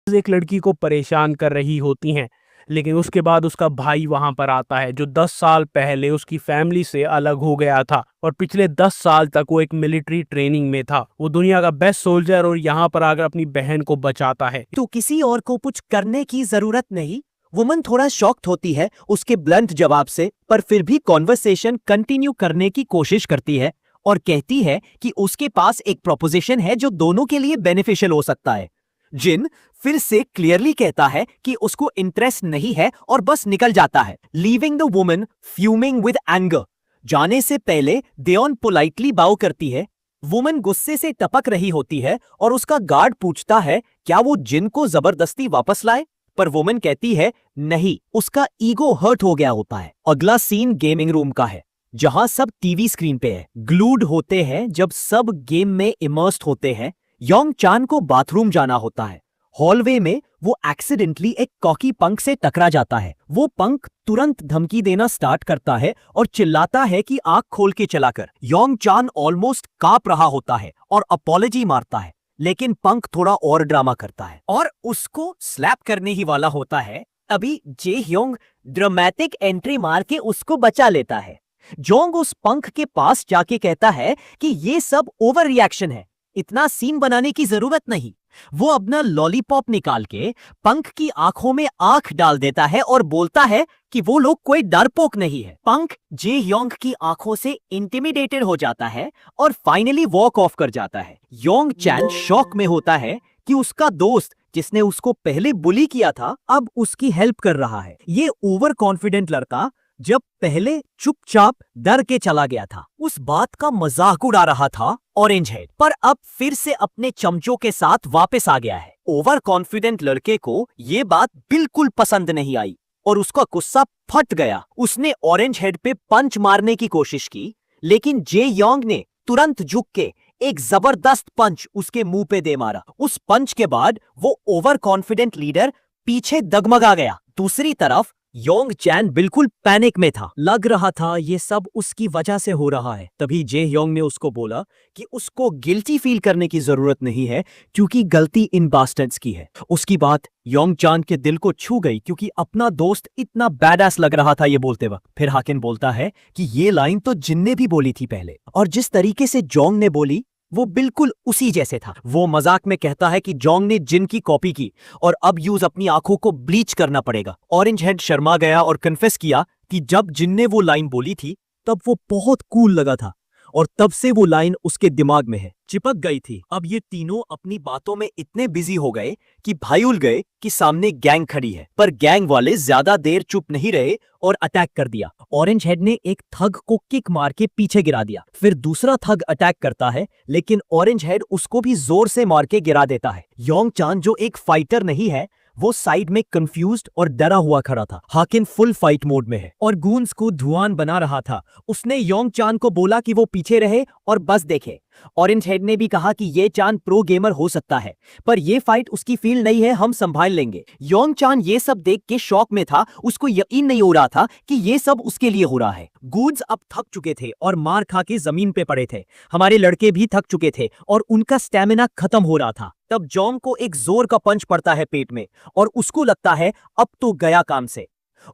एक लड़की को परेशान कर रही होती हैं। लेकिन उसके बाद उसका भाई वहां पर आता है जो 10 साल पहले उसकी फैमिली से अलग हो गया था और पिछले 10 साल तक वो एक मिलिट्री ट्रेनिंग में था। वो दुनिया का बेस्ट सोल्जर और यहाँ पर आकर अपनी बहन को बचाता है। तो किसी और को कुछ करने की जरूरत नहीं। वुमन थोड़ा शॉक्ड होती है उसके ब्लंट जवाब से, पर फिर भी कॉन्वर्सेशन कंटिन्यू करने की कोशिश करती है और कहती है कि उसके पास एक प्रोपोजिशन है जो दोनों के लिए बेनिफिशियल हो सकता है। जिन फिर से क्लियरली कहता है कि उसको इंटरेस्ट नहीं है और बस निकल जाता है, leaving the woman fuming with anger. जाने से पहले देओन पोलाइटली बाउ करती है। वुमन गुस्से से टपक रही होती है और उसका गार्ड पूछता है क्या वो जिन को जबरदस्ती वापस लाए, पर वुमन कहती है नहीं, उसका ईगो हर्ट हो गया होता है। अगला सीन गेमिंग रूम का है जहां सब टीवी स्क्रीन पे है, ग्लूड होते हैं। जब सब गेम में इमर्स्ड होते हैं, योंग चान को बाथरूम जाना होता है। हॉलवे में वो एक्सीडेंटली एक कॉकी पंक से टकरा जाता है। वो पंक तुरंत धमकी देना स्टार्ट करता है और चिल्लाता है कि आंख खोल के चला कर। योंग चान ऑलमोस्ट कांप रहा होता है और अपॉलॉजी मारता है, लेकिन पंक थोड़ा और ड्रामा करता है और उसको स्लैप करने ही वाला होता है। अभी जे ह्योंग ड्रामेटिक एंट्री मार के उसको बचा लेता है। जोंग उस पंक के पास जाके कहता है कि ये सब ओवर रिएक्शन है, इतना सीन बनाने की जरूरत नहीं। वो अपना लॉलीपॉप निकाल के पंक की आंखों में आंख डाल देता है और बोलता है कि वो लोग कोई डरपोक नहीं है। पंक जे ह्योंग की आंखों से इंटिमिडेटेड हो जाता है और फाइनली वॉक ऑफ कर जाता है। योंग चैन शॉक में होता है कि उसका दोस्त जिसने उसको पहले बुली किया था अब उसकी हेल्प कर रहा है। ये ओवर कॉन्फिडेंट लड़का जब पहले चुपचाप डर के चला गया था, उस बात का मजाक उड़ा रहा था ऑरेंज हेड, पर अब फिर से अपने चमचों के साथ वापस आ गया है। ओवर कॉन्फिडेंट लड़के को ये बात बिल्कुल पसंद नहीं आई और उसका गुस्सा फट गया। उसने ऑरेंज हेड पे पंच मारने की कोशिश की, लेकिन जे योंग ने तुरंत झुक के एक जबरदस्त पंच उसके मुंह पे दे मारा। उस पंच के बाद वो ओवर कॉन्फिडेंट लीडर पीछे डगमगा गया। दूसरी तरफ योंग चैन बिल्कुल पैनिक में था। लग रहा था ये सब उसकी वजह से हो रहा है। तभी जे योंग ने उसको बोला कि उसको गिल्टी फील करने की जरूरत नहीं है क्योंकि गलती इन बास्टर्ड्स की है। उसकी बात योंग चान के दिल को छू गई क्योंकि अपना दोस्त इतना बैडएस लग रहा था ये बोलते वक्त। फिर हाकिन बोलता है कि ये लाइन तो जिन ने भी बोली थी पहले, और जिस तरीके से जोंग ने बोली वो बिल्कुल उसी जैसे था। वो मजाक में कहता है कि जोंग ने जिन की कॉपी की और अब यूज अपनी आंखों को ब्लीच करना पड़ेगा। ऑरेंज हेड शर्मा गया और कन्फेस किया कि जब जिन ने वो लाइन बोली थी तब वो बहुत कूल लगा था और तब से वो लाइन उसके दिमाग में है, चिपक गई थी। अब ये तीनों अपनी बातों में इतने बिजी हो गए कि भूल गए कि सामने गैंग खड़ी है, पर गैंग वाले ज्यादा देर चुप नहीं रहे और अटैक कर दिया। ऑरेंज हेड ने एक थग को किक मार के पीछे गिरा दिया। फिर दूसरा थग अटैक करता है, लेकिन ऑरेंज हेड उसको भी जोर से मार के गिरा देता है। योंग चान जो एक फाइटर नहीं है, वो साइड में कंफ्यूज्ड और डरा हुआ खड़ा था। हाकिन फुल फाइट मोड में है और गूंस को धुआं बना रहा था। उसने योंग चान को बोला कि वो पीछे रहे और बस देखे। ऑरेंज हेड ने भी कहा कि ये चान प्रो गेमर हो सकता है, पर ये फाइट उसकी फील्ड नहीं है, हम संभाल लेंगे। योंग चान ये सब देख के शॉक में था। उसको यकीन नहीं हो रहा था कि ये सब उसके लिए हो रहा है। गूंस अब थक चुके थे और मार खा के जमीन पे पड़े थे। हमारे लड़के भी थक चुके थे और उनका स्टेमिना खत्म हो रहा था। तब जोंग को एक जोर का पंच पड़ता है पेट में और उसको लगता है अब तो गया काम से।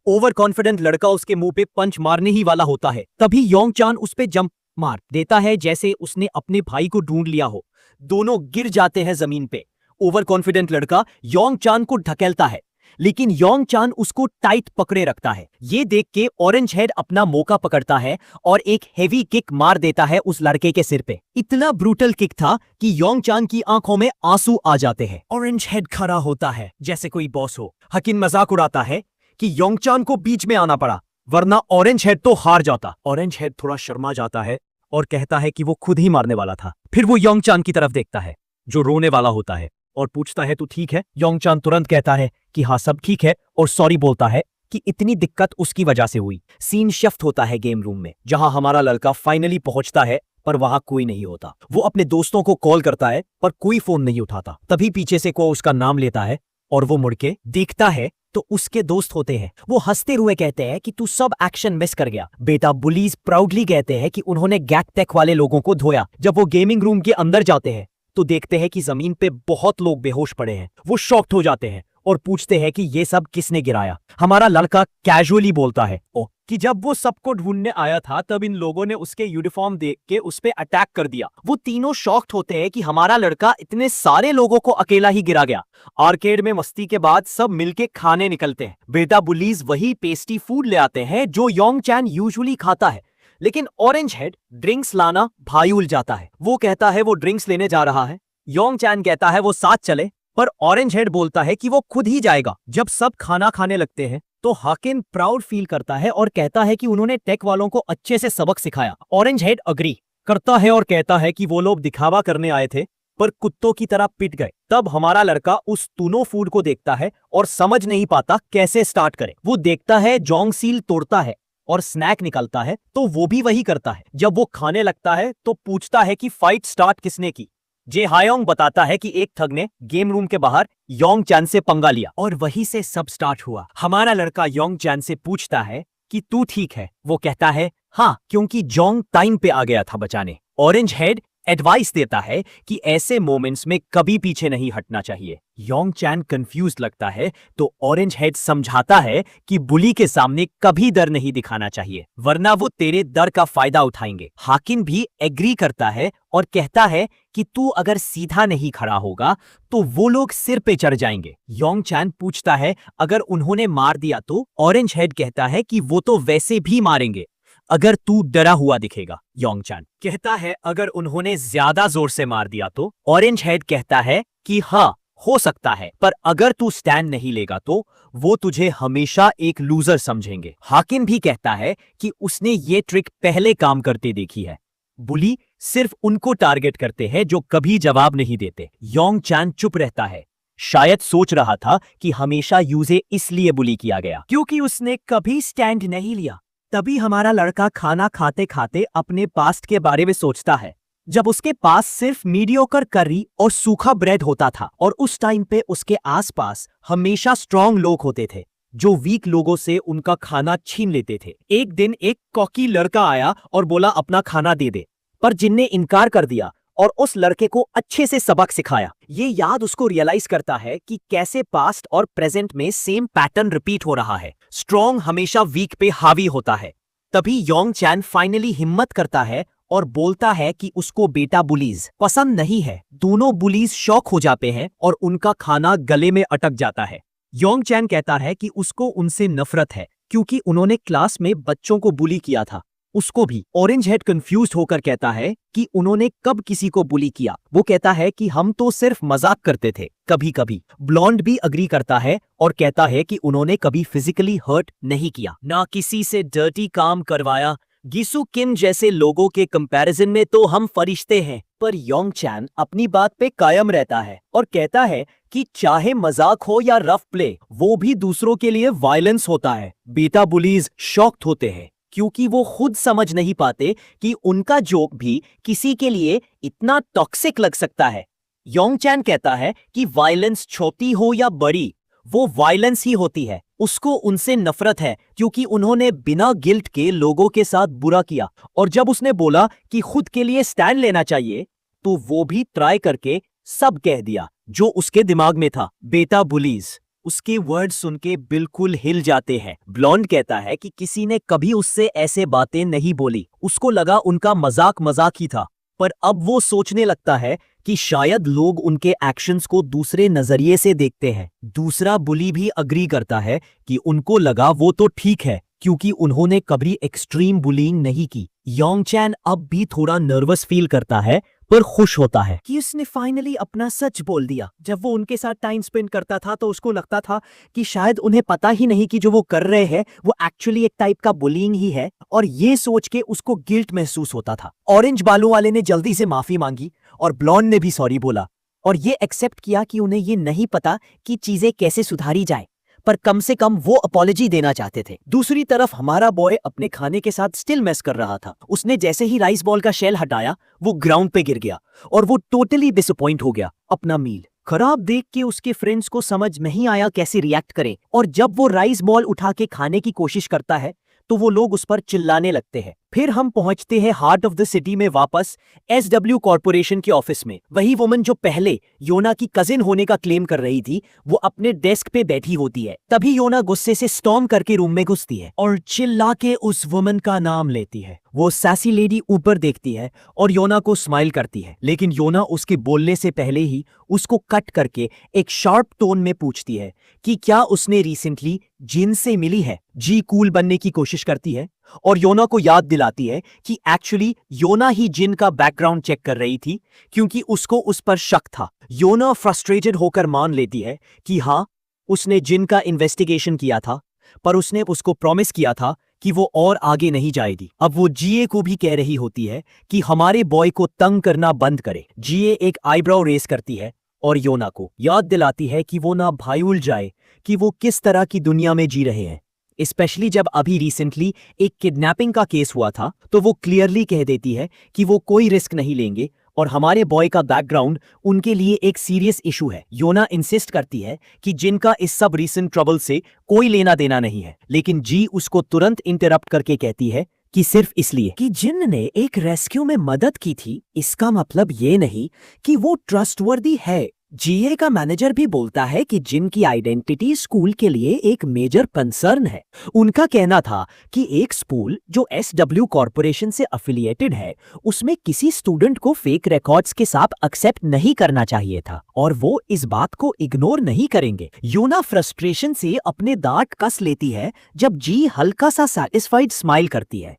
ओवर कॉन्फिडेंट लड़का उसके मुंह पे पंच मारने ही वाला होता है, तभी योंग चान उस पे जंप मार देता है जैसे उसने अपने भाई को ढूंढ लिया हो। दोनों गिर जाते हैं जमीन पे। ओवर कॉन्फिडेंट लड़का योंग चान को ढकेलता है, लेकिन योंग चान उसको टाइट पकड़े रखता है। ये देख के ऑरेंज हेड अपना मौका पकड़ता है और एक हेवी किक मार देता है उस लड़के के सिर पे। इतना ब्रूटल किक था कि योंग चान की आंखों में आंसू आ जाते हैं। ऑरेंज हेड खड़ा होता है जैसे कोई बॉस हो। हकिन मजाक उड़ाता है कि योंग चान को बीच में आना पड़ा, वरना ऑरेंज हेड तो हार जाता। ऑरेंज हेड थोड़ा शर्मा जाता है और कहता है कि वो खुद ही मारने वाला था। फिर वो योंग चान की तरफ देखता है जो रोने वाला होता है और पूछता है तू ठीक है? योंग चान तुरंत कहता है कि हाँ सब ठीक है और सॉरी बोलता है कि इतनी दिक्कत उसकी वजह से हुई। सीन शिफ्ट होता है गेम रूम में, जहां हमारा लड़का फाइनली पहुंचता है, पर वहां कोई नहीं होता। वो अपने दोस्तों को कॉल करता है पर कोई फोन नहीं उठाता। तभी पीछे से कोई उसका नाम लेता है और वो मुड़ के देखता है तो उसके दोस्त होते हैं। वो हंसते हुए कहते हैं कि तू सब एक्शन मिस कर गया बेटा। बुलीज प्राउडली कहते हैं कि उन्होंने गैक टेक वाले लोगों को धोया। जब वो गेमिंग रूम के अंदर जाते हैं तो देखते हैं कि जमीन पे बहुत लोग बेहोश पड़े हैं। वो शॉक्ड हो जाते हैं और पूछते हैं कि ये सब किसने गिराया। हमारा लड़का कैजुअली बोलता है कि जब वो सबको ढूंढने आया था तब इन लोगों ने उसके यूनिफॉर्म देख के उस पे अटैक कर दिया। वो तीनों शॉक्ड होते हैं कि हमारा लड़का इतने सारे लोगों को अकेला ही गिरा गया। आर्केड में मस्ती के बाद सब मिलके खाने निकलते हैं। बेटा बुलीज वही पेस्टी फूड ले आते हैं जो योंग चैन यूजुअली खाता है, लेकिन ऑरेंज हेड ड्रिंक्स लाना भूल जाता है। वो कहता है वो ड्रिंक्स लेने जा रहा है। योंग चैन कहता है वो साथ चले, पर ऑरेंज हेड बोलता है कि वो खुद ही जाएगा। जब सब खाना खाने लगते हैं तो हाकिन प्राउड फील करता है और कहता है कि उन्होंने टेक वालों को अच्छे से सबक सिखाया। ऑरेंज हेड अग्री करता है और कहता है कि वो लोग दिखावा करने आए थे पर कुत्तों की तरह पिट गए। तब हमारा लड़का उस तूनो फूड को देखता है और समझ नहीं पाता कैसे स्टार्ट करे। वो देखता है जोंग सील तोड़ता है और स्नैक निकलता है तो वो भी वही करता है। जब वो खाने लगता है तो पूछता है कि फाइट स्टार्ट किसने की। जे हायोंग बताता है कि एक ठग ने गेम रूम के बाहर योंग चैन से पंगा लिया और वहीं से सब स्टार्ट हुआ। हमारा लड़का योंग चैन से पूछता है कि तू ठीक है। वो कहता है हाँ, क्योंकि जोंग टाइम पे आ गया था बचाने। ऑरेंज हेड एडवाइस देता है कि ऐसे मोमेंट्स में कभी पीछे नहीं हटना चाहिए। योंग चैन कंफ्यूज लगता है तो ऑरेंज हेड समझाता है कि बुली के सामने कभी डर नहीं दिखाना चाहिए, वरना वो तेरे डर का फायदा उठाएंगे। हाकिन भी एग्री करता है और कहता है कि तू अगर सीधा नहीं खड़ा होगा तो वो लोग सिर पे चढ़ जाएंगे। योंग चैन पूछता है अगर उन्होंने मार दिया तो? ऑरेंज हेड कहता है कि वो तो वैसे भी मारेंगे अगर तू डरा हुआ दिखेगा। योंग चैन कहता है अगर उन्होंने ज्यादा जोर से मार दिया तो? ऑरेंज हेड कहता है कि हाँ, हो सकता है, पर अगर तू स्टैंड नहीं लेगा तो वो तुझे हमेशा एक लूजर समझेंगे। हाकिन भी कहता है कि उसने ये ट्रिक पहले काम करते देखी है। बुली सिर्फ उनको टारगेट करते हैं जो कभी जवाब नहीं देते। योंग चैन चुप रहता है, शायद सोच रहा था कि हमेशा यूजे इसलिए बुली किया गया क्योंकि उसने कभी स्टैंड नहीं लिया। तभी हमारा लड़का खाना खाते खाते अपने पास्ट के बारे में सोचता है, जब उसके पास सिर्फ मीडियोकर करी और सूखा ब्रेड होता था और उस टाइम पे उसके आसपास हमेशा स्ट्रांग लोग होते थे जो वीक लोगों से उनका खाना छीन लेते थे। एक दिन एक कॉकी लड़का आया और बोला अपना खाना दे दे, पर जिन ने इनकार कर दिया और उस लड़के को अच्छे से सबक सिखाया। ये याद उसको रियलाइज करता है कि कैसे पास्ट और प्रेजेंट में सेम पैटर्न रिपीट हो रहा है। स्ट्रॉन्ग हमेशा वीक पे हावी होता है। तभी योंग चैन फाइनली हिम्मत करता है और बोलता है कि उसको बेटा बुलीज पसंद नहीं है। दोनों बुलीज शॉक हो जाते हैं और उनका खाना गले में अटक जाता है। योंग चैन कहता है कि उसको उनसे नफरत है क्योंकि उन्होंने क्लास में बच्चों को बुली किया था। उसको भी। ऑरेंज हेड कंफ्यूज्ड होकर कहता है कि उन्होंने कब किसी को बुली किया। वो कहता है कि हम तो सिर्फ मजाक करते थे कभी कभी। ब्लॉन्ड भी अग्री करता है और कहता है कि उन्होंने कभी फिजिकली हर्ट नहीं किया, ना किसी से डर्टी काम करवाया। गिसु किम जैसे लोगों के कंपैरिजन में तो हम फरिश्ते हैं। पर योंग चैन अपनी बात पे कायम रहता है और कहता है कि चाहे मजाक हो या रफ प्ले, वो भी दूसरों के लिए वायलेंस होता है। बेटा बुलीज शॉक्ड होते हैं क्योंकि वो खुद समझ नहीं पाते कि उनका जोक भी किसी के लिए इतना टॉक्सिक लग सकता है। योंग चैन कहता है कि वायलेंस छोटी हो या बड़ी, वो वायलेंस ही होती है। उसको उनसे नफरत है क्योंकि उन्होंने बिना गिल्ट के लोगों के साथ बुरा किया। और जब उसने बोला कि खुद के लिए स्टैंड लेना चाहिए तो वो भी ट्राई करके सब कह दिया जो उसके दिमाग में था। बेटा बुलीज उसके वर्ड सुन के बिल्कुल हिल जाते हैं। ब्लॉन्ड कहता है कि किसी ने कभी उससे ऐसे बातें नहीं बोली। उसको लगा उनका मजाक ही था, पर अब वो सोचने लगता है कि शायद लोग उनके एक्शंस को दूसरे नजरिए से देखते हैं। दूसरा बुली भी अग्री करता है कि उनको लगा वो तो ठीक है क्योंकि उन्होंने कभी एक्सट्रीम बुलिंग नहीं की। योंग चैन अब भी थोड़ा नर्वस फील करता है पर खुश होता है कि उसने फाइनली अपना सच बोल दिया। जब वो उनके साथ टाइम स्पेंड करता था तो उसको लगता था कि शायद उन्हें पता ही नहीं कि जो वो कर रहे हैं वो एक्चुअली एक टाइप का बुलिंग ही है, और ये सोच के उसको गिल्ट महसूस होता था। ऑरेंज बालों वाले ने जल्दी से माफी मांगी और ब्लॉन्ड ने भी सॉरी बोला और ये एक्सेप्ट किया कि उन्हें ये नहीं पता कि चीजें कैसे सुधारी जाए, पर कम से कम वो अपॉलॉजी देना चाहते थे। दूसरी तरफ हमारा बॉय अपने खाने के साथ स्टिल मेस कर रहा था। उसने जैसे ही राइस बॉल का शेल हटाया वो ग्राउंड पे गिर गया और वो टोटली डिसअपॉइंट हो गया। अपना मील खराब देख के उसके फ्रेंड्स को समझ नहीं आया कैसे रिएक्ट करें, और जब वो राइस बॉल उठा के खाने की कोशिश करता है तो वो लोग उस पर चिल्लाने लगते हैं। फिर हम पहुंचते हैं हार्ट ऑफ द सिटी में वापस SW कॉर्पोरेशन के ऑफिस में। वही वुमन जो पहले योना की कजिन होने का क्लेम कर रही थी, वो अपने डेस्क पे बैठी होती है। तभी योना गुस्से से स्टॉर्म करके रूम में घुसती है और चिल्ला के उस वुमन का नाम लेती है। वो सैसी लेडी ऊपर देखती है और योना को स्माइल करती है, लेकिन योना उसके बोलने से पहले ही उसको कट करके एक शार्प टोन में पूछती है कि क्या उसने रिसेंटली जिन से मिली है। जी कूल बनने की कोशिश करती है और योना को याद दिलाती है कि एक्चुअली योना ही जिन का बैकग्राउंड चेक कर रही थी, क्योंकि उसको उस पर शक था। योना फ्रस्ट्रेटेड होकर मान लेती है कि हाँ, उसने जिन का इन्वेस्टिगेशन किया था, पर उसने उसको प्रॉमिस किया था कि वो और आगे नहीं जाएगी। अब वो जीए को भी कह रही होती है कि हमारे बॉय को तंग करना बंद करे। जीए एक आईब्रो रेस करती है और योना को याद दिलाती है कि वो ना भूल जाए कि वो किस तरह की दुनिया में जी रहे हैं। स्पेशली जब अभी रिसेंटली एक किडनैपिंग का केस हुआ था, तो वो क्लियरली कह देती है कि वो कोई रिस्क नहीं लेंगे और हमारे बॉय का बैकग्राउंड उनके लिए एक सीरियस इशू है। योना इंसिस्ट करती है कि जिनका इस सब रीसेंट ट्रबल से कोई लेना देना नहीं है, लेकिन जी उसको तुरंत इंटरप्ट करके कहती है कि सिर्फ इसलिए कि जिन ने एक रेस्क्यू में मदद की थी, इसका मतलब ये नहीं कि वो ट्रस्टवर्दी है। जीए का मैनेजर भी बोलता है कि जिन की आइडेंटिटी स्कूल के लिए एक मेजर कंसर्न है। उनका कहना था कि एक स्कूल जो SW कॉर्पोरेशन से अफिलिएटेड है, उसमें किसी स्टूडेंट को फेक रिकॉर्ड्स के साथ एक्सेप्ट नहीं करना चाहिए था और वो इस बात को इग्नोर नहीं करेंगे। योना फ्रस्ट्रेशन से अपने दांत कस लेती है जब जी हल्का सा सैटिस्फाइड स्माइल करती है।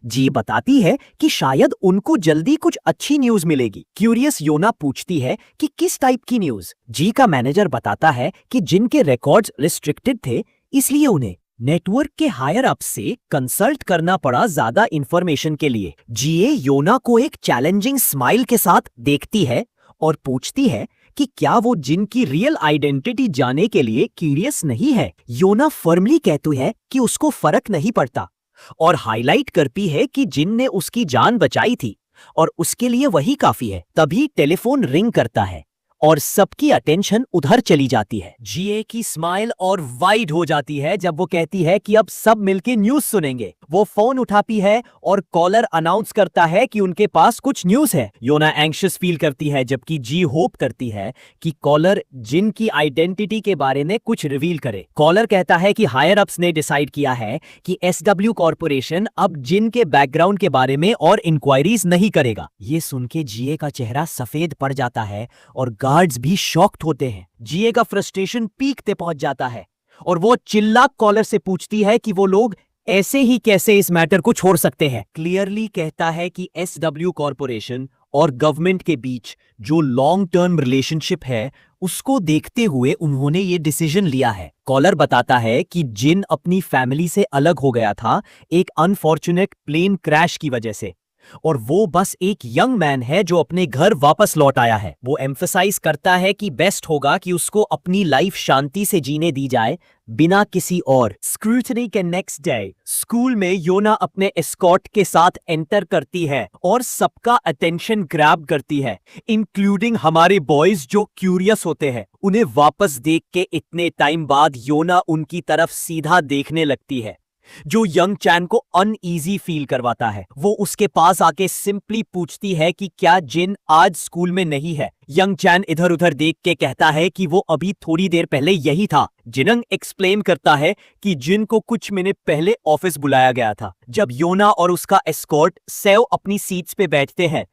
जी बताती है कि शायद उनको जल्दी कुछ अच्छी न्यूज मिलेगी। क्यूरियस योना पूछती है कि किस टाइप की न्यूज। जी का मैनेजर बताता है कि जिनके रिकॉर्ड्स रिस्ट्रिक्टेड थे, इसलिए उन्हें नेटवर्क के हायर अप से कंसल्ट करना पड़ा ज्यादा इंफॉर्मेशन के लिए। जीए योना को एक चैलेंजिंग स्माइल के साथ देखती है और पूछती है कि क्या वो जिन की रियल आइडेंटिटी जानने के लिए क्यूरियस नहीं है। योना फर्मली कहती है कि उसको फर्क नहीं पड़ता और हाईलाइट करती है कि जिन ने उसकी जान बचाई थी और उसके लिए वही काफी है। तभी टेलीफोन रिंग करता है और सबकी अटेंशन उधर चली जाती है। जीए की स्माइल और वाइड हो जाती है जब वो कहती है कि अब सब मिलके न्यूज सुनेंगे। वो फोन उठाती है और कॉलर अनाउंस करता है कि उनके पास कुछ न्यूज है। योना एंग्शियस फील करती है, जबकि जी होप करती है कि कॉलर जिन की आइडेंटिटी के बारे में कुछ रिवील करे। कॉलर कहता है कि हायर अप्स ने डिसाइड किया है कि SW कॉर्पोरेशन अब जिन के बैकग्राउंड के बारे में और इंक्वायरीज नहीं करेगा। ये सुन के जीए का चेहरा सफेद पड़ जाता है और गार्ड्स भी शॉक्ड होते हैं। जीए का फ्रस्ट्रेशन पीक पे पहुंच जाता है और वो चिल्ला कॉलर से पूछती है कि वो लोग ऐसे ही कैसे इस मैटर को छोड़ सकते हैं। क्लियरली कहता है कि SW कॉर्पोरेशन और गवर्नमेंट के बीच जो लॉन्ग टर्म रिलेशनशिप है, उसको देखते हुए उन्होंने ये डिसीजन लिया है। कॉलर बताता है कि जिन अपनी फैमिली से अलग हो गया था एक अनफॉर्चुनेट प्लेन क्रैश की वजह से, और वो बस एक यंग मैन है जो अपने घर वापस लौट आया है। वो एम्फसाइज करता है कि बेस्ट होगा कि उसको अपनी लाइफ शांति से जीने दी जाए, बिना किसी और स्क्रूटनी के। नेक्स्ट डे स्कूल में योना अपने एस्कॉर्ट के साथ एंटर करती है और सबका अटेंशन ग्रैब करती है, इंक्लूडिंग हमारे बॉयज जो क्यूरियस होते हैं। उन्हें वापस देख के इतने टाइम बाद योना उनकी तरफ सीधा देखने लगती है, जो यंग चैन को अनईजी फील करवाता है। वो उसके पास आके सिंपली पूछती है कि क्या जिन आज स्कूल में नहीं है। यंग चैन इधर उधर देख के कहता है कि वो अभी थोड़ी देर पहले यही था। जिनंग एक्सप्लेन करता है कि जिन को कुछ मिनट पहले ऑफिस बुलाया गया था। जब योना और उसका एस्कॉर्ट सेव अपनी सीट्स पे बैठते हैं,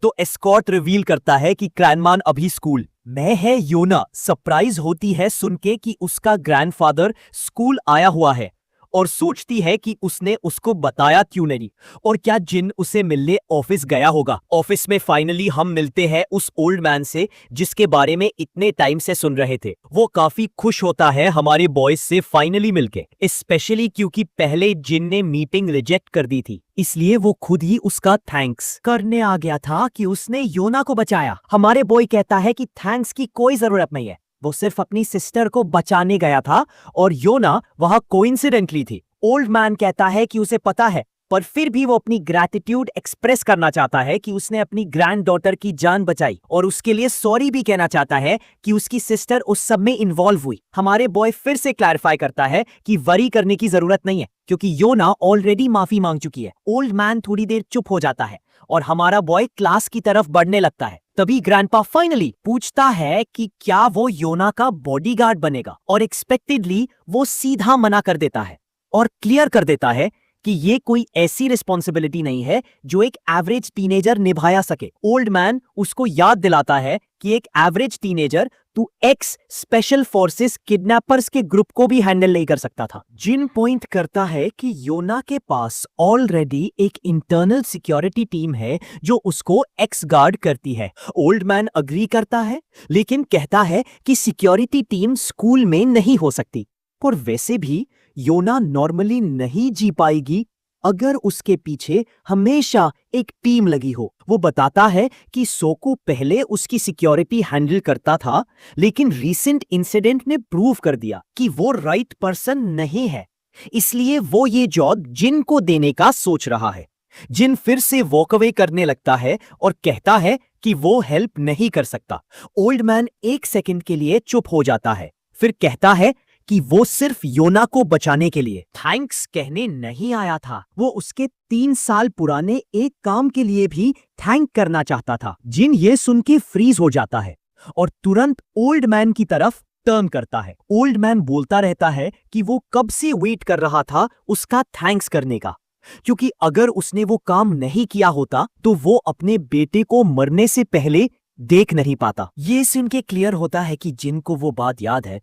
तो एस्कॉर्ट रिवील करता है कि ग्रैंडमान अभी स्कूल में है। योना सरप्राइज होती है सुन के कि उसका ग्रैंडफादर स्कूल आया हुआ है और सोचती है कि उसने उसको बताया क्यों नहीं, और क्या जिन उसे मिलने ऑफिस गया होगा। ऑफिस में फाइनली हम मिलते हैं उस ओल्ड मैन से जिसके बारे में इतने टाइम से सुन रहे थे। वो काफी खुश होता है हमारे बॉयज से फाइनली मिलके, स्पेशली क्योंकि पहले जिन ने मीटिंग रिजेक्ट कर दी थी, इसलिए वो खुद ही उसका थैंक्स करने आ गया था कि उसने योना को बचाया। हमारे बॉय कहता है कि थैंक्स की कोई जरूरत नहीं है, वो सिर्फ अपनी सिस्टर को बचाने गया था और योना वहां कोइंसिडेंटली थी। ओल्ड मैन कहता है कि उसे पता है पर फिर भी वो अपनी ग्रैटिट्यूड एक्सप्रेस करना चाहता है कि उसने अपनी ग्रैंड डॉटर की जान बचाई, और उसके लिए सॉरी भी कहना चाहता है कि उसकी सिस्टर उस सब में इन्वॉल्व हुई। हमारे बॉय फिर से क्लैरिफाई करता है कि वरी करने की जरूरत नहीं है, क्योंकि योना ऑलरेडी माफी मांग चुकी है। ओल्ड मैन थोड़ी देर चुप हो जाता है और हमारा बॉय क्लास की तरफ बढ़ने लगता है। तभी ग्रैंडपा फाइनली पूछता है कि क्या वो योना का बॉडीगार्ड बनेगा, और एक्सपेक्टेडली वो सीधा मना कर देता है और क्लियर कर देता है कि ये कोई ऐसी रिस्पॉन्सिबिलिटी नहीं है जो एक एवरेज टीनेजर निभाया सके। ओल्ड मैन उसको याद दिलाता है कि एक एवरेज टीनेजर तू एक्स स्पेशल फोर्सेस किडनैपर्स के ग्रुप को भी हैंडल नहीं कर सकता था। जिन पॉइंट करता है कि योना के पास ऑलरेडी एक इंटरनल सिक्योरिटी टीम है जो उसको एक्स गार्ड करती है। ओल्ड मैन अग्री करता है, लेकिन कहता है कि सिक्योरिटी टीम स्कूल में नहीं हो सकती, और वैसे भी योना नॉर्मली नहीं जी पाएगी अगर उसके पीछे हमेशा एक टीम लगी हो। वो बताता है कि सोको पहले उसकी सिक्योरिटी हैंडल करता था, लेकिन रीसेंट इंसिडेंट ने प्रूव कर दिया कि वो राइट पर्सन नहीं है, इसलिए वो ये जॉब जिन को देने का सोच रहा है। जिन फिर से वॉक अवे करने लगता है और कहता है कि वो हेल्प नहीं कर सकता। ओल्ड मैन एक सेकंड के लिए चुप हो जाता है, फिर कहता है कि वो सिर्फ योना को बचाने के लिए थैंक्स कहने नहीं आया था, वो उसके 3 साल पुराने एक काम के लिए भी थैंक करना चाहता था। जिन ये सुन के फ्रीज हो जाता है और तुरंत ओल्ड मैन की तरफ टर्न करता है। ओल्ड मैन बोलता रहता है कि वो कब से वेट कर रहा था उसका थैंक्स करने का, क्योंकि अगर उसने वो काम नहीं किया होता तो वो अपने बेटे को मरने से पहले देख नहीं पाता। ये सुन के क्लियर होता है कि जिन को वो बात याद है,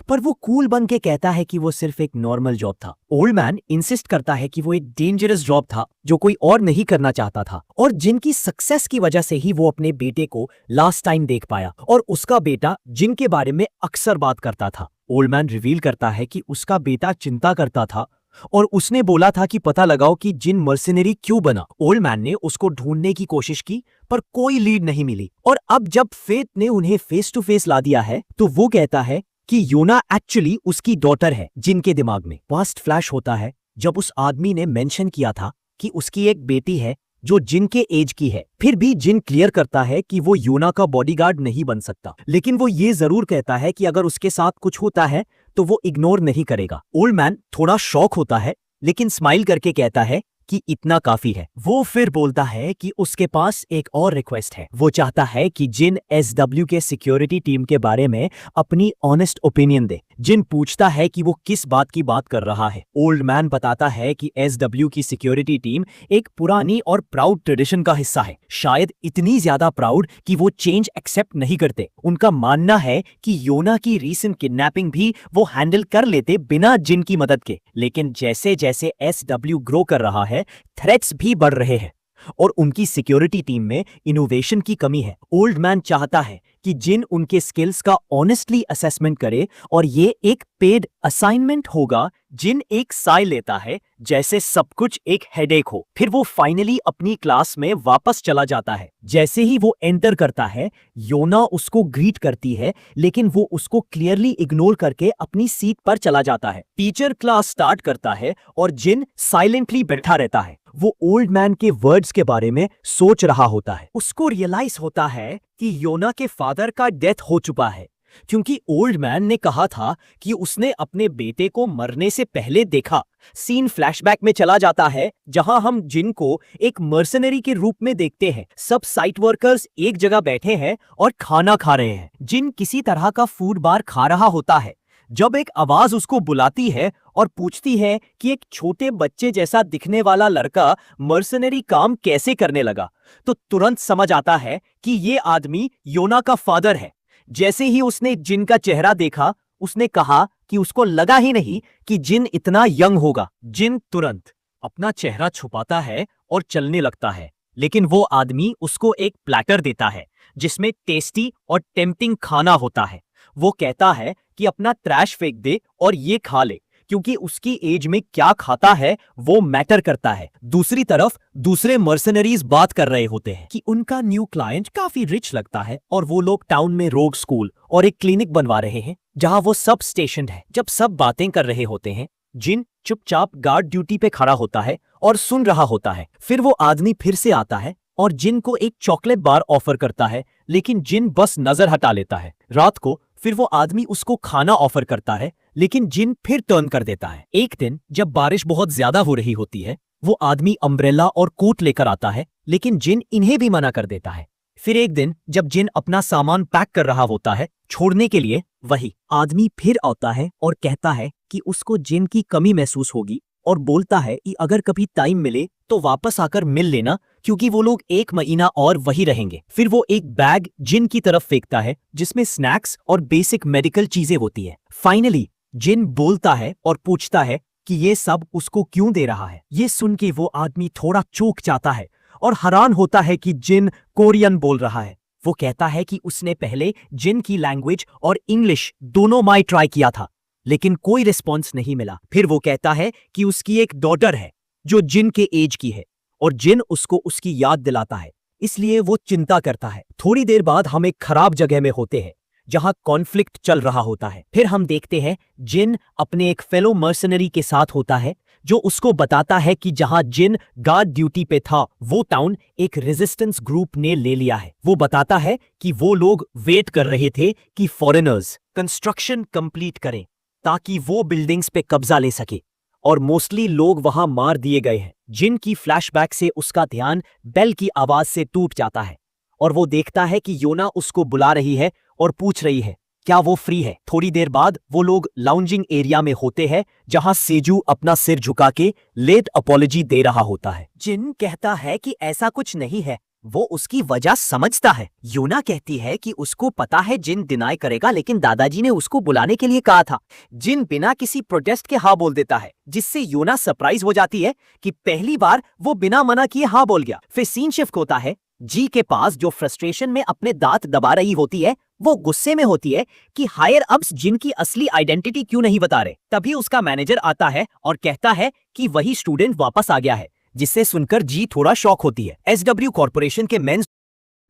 पर वो कूल बन के कहता है कि वो सिर्फ एक नॉर्मल जॉब था। ओल्ड मैन इंसिस्ट करता है कि वो एक डेंजरस जॉब था जो कोई और नहीं करना चाहता था, और जिनकी सक्सेस की वजह से ही वो अपने बेटे को लास्ट टाइम देख पाया, और उसका बेटा जिनके बारे में अक्सर बात करता था। ओल्ड मैन रिवील करता है कि उसका बेटा चिंता करता था और उसने बोला था कि पता लगाओ कि जिन मर्सिनरी क्यों बना। ओल्ड मैन ने उसको ढूंढने की कोशिश की, पर कोई लीड नहीं मिली, और अब जब फेथ ने उन्हें फेस टू फेस ला दिया है तो वो कहता है कि योना एक्चुअली उसकी डॉटर है। जिनके दिमाग में पास्ट फ्लैश होता है जब उस आदमी ने मेंशन किया था कि उसकी एक बेटी है जो जिन के एज की है। फिर भी जिन क्लियर करता है कि वो योना का बॉडीगार्ड नहीं बन सकता, लेकिन वो ये जरूर कहता है कि अगर उसके साथ कुछ होता है तो वो इग्नोर नहीं करेगा। ओल्ड मैन थोड़ा शॉक होता है, लेकिन स्माइल करके कहता है कि इतना काफी है। वो फिर बोलता है कि उसके पास एक और रिक्वेस्ट है। वो चाहता है कि जिन एसडब्ल्यू के सिक्योरिटी टीम के बारे में अपनी ऑनेस्ट ओपिनियन दे। जिन पूछता है कि वो किस बात की बात कर रहा है। ओल्ड मैन बताता है कि एसडब्ल्यू की सिक्योरिटी टीम एक पुरानी और प्राउड ट्रेडिशन का हिस्सा है, शायद इतनी ज्यादा प्राउड कि वो चेंज एक्सेप्ट नहीं करते। उनका मानना है कि योना की रीसेंट किडनैपिंग भी वो हैंडल कर लेते बिना जिन की मदद के, लेकिन जैसे जैसे एसडब्ल्यू ग्रो कर रहा है थ्रेट्स भी बढ़ रहे हैं और उनकी सिक्योरिटी टीम में इनोवेशन की कमी है। ओल्ड मैन चाहता है कि जिन उनके स्किल्स का ऑनेस्टली असेसमेंट करे, और ये एक पेड असाइनमेंट होगा। जिन एक साय लेता है जैसे सब कुछ एक हेडेक हो। फिर वो फाइनली अपनी क्लास में वापस चला जाता है। जैसे ही वो एंटर करता है योना उसको ग्रीट करती है, लेकिन वो उसको क्लियरली इग्नोर करके अपनी सीट पर चला जाता है। टीचर क्लास स्टार्ट करता है और जिन साइलेंटली बैठा रहता है। वो ओल्ड मैन के वर्ड्स के बारे में सोच रहा होता है। उसको रियलाइज होता है कि योना के फादर का डेथ हो चुका है, क्योंकि ओल्ड मैन ने कहा था कि उसने अपने बेटे को मरने से पहले देखा। सीन फ्लैशबैक में चला जाता है जहां हम जिन को एक मर्सनरी के रूप में देखते हैं। सब साइट वर्कर्स एक जगह बैठे हैं और खाना खा रहे हैं। जिन किसी तरह का फूड बार खा रहा होता है जब एक आवाज उसको बुलाती है और पूछती है कि एक छोटे बच्चे जैसा दिखने वाला लड़का मर्सनरी काम कैसे करने लगा, तो तुरंत समझ आता है कि ये आदमी योना का फादर है। जैसे ही उसने जिन का चेहरा देखा उसने कहा कि उसको लगा ही नहीं कि जिन इतना यंग होगा। जिन तुरंत अपना चेहरा छुपाता है और चलने लगता है, लेकिन वो आदमी उसको एक प्लेटर देता है जिसमें टेस्टी और टेम्पटिंग खाना होता है। वो कहता है कि अपना ट्रैश फेंक दे और ये खा ले, क्योंकि उसकी एज में क्या खाता है वो मैटर करता है। दूसरी तरफ दूसरे मर्सनरीज बात कर रहे होते हैं कि उनका न्यू क्लाइंट काफी रिच लगता है और वो लोग टाउन में रोग स्कूल और एक क्लिनिक बनवा रहे हैं जहां वो सब स्टेशन है। जब सब बातें कर रहे होते हैं जिन चुपचाप गार्ड ड्यूटी पे खड़ा होता है और सुन रहा होता है। फिर वो आदमी फिर से आता है और जिन को एक चॉकलेट बार ऑफर करता है, लेकिन जिन बस नजर हटा लेता है। रात को फिर वो आदमी उसको खाना ऑफर करता है, लेकिन जिन फिर टर्न कर देता है। एक दिन जब बारिश बहुत ज्यादा हो रही होती है, वो आदमी अम्ब्रेला और कोट लेकर आता है, लेकिन जिन इन्हें भी मना कर देता है। फिर एक दिन जब जिन अपना सामान पैक कर रहा होता है छोड़ने के लिए, वही आदमी फिर आता है और कहता है कि उसको जिन की कमी महसूस होगी और बोलता है कि अगर कभी टाइम मिले तो वापस आकर मिल लेना, क्योंकि वो लोग 1 महीना और वही रहेंगे। फिर वो एक बैग जिन की तरफ फेंकता है जिसमें स्नैक्स और बेसिक मेडिकल चीजें होती है। फाइनली जिन बोलता है और पूछता है कि ये सब उसको क्यों दे रहा है। ये सुन के वो आदमी थोड़ा चौंक जाता है और हैरान होता है कि जिन कोरियन बोल रहा है। वो कहता है कि उसने पहले जिन की लैंग्वेज और इंग्लिश दोनों में ट्राई किया था, लेकिन कोई रिस्पॉन्स नहीं मिला। फिर वो कहता है कि उसकी एक डॉटर है जो जिन के एज की है और जिन उसको उसकी याद दिलाता है, इसलिए वो चिंता करता है। थोड़ी देर बाद हम एक खराब जगह में होते हैं जहां कॉन्फ्लिक्ट चल रहा होता है। फिर हम देखते हैं जिन अपने एक फेलो मर्सनरी के साथ होता है जो उसको बताता है कि जहां जिन गार्ड ड्यूटी पे था वो टाउन एक रेजिस्टेंस ग्रुप ने ले लिया है। वो बताता है कि वो लोग वेट कर रहे थे कि फॉरेनर्स कंस्ट्रक्शन कंप्लीट करें ताकि वो बिल्डिंग्स पे कब्जा ले सके, और मोस्टली लोग वहां मार दिए गए हैं। जिन की फ्लैशबैक से उसका ध्यान बेल की आवाज से टूट जाता है और वो देखता है कि योना उसको बुला रही है और पूछ रही है क्या वो फ्री है। थोड़ी देर बाद वो लोग लाउंजिंग एरिया में होते हैं जहां सेजू अपना सिर झुका के लेट अपॉलॉजी दे रहा होता है। जिन कहता है कि ऐसा कुछ नहीं है, वो उसकी वजह समझता है। योना कहती है कि उसको पता है जिन डिनाई करेगा, लेकिन दादाजी ने उसको बुलाने के लिए कहा था। जिन बिना किसी प्रोटेस्ट के हाँ बोल देता है, जिससे योना सरप्राइज हो जाती है कि पहली बार वो बिना मना किए हाँ बोल गया। फिर सीन शिफ्ट होता है जी के पास, जो फ्रस्ट्रेशन में अपने दांत दबा रही होती है। वो गुस्से में होती है कि हायर अप्स जिन की असली आइडेंटिटी क्यों नहीं बता रहे। तभी उसका मैनेजर आता है और कहता है कि वही स्टूडेंट वापस आ गया है, जिससे सुनकर जी थोड़ा शॉक होती है। एसडब्ल्यू कॉर्पोरेशन के मेंस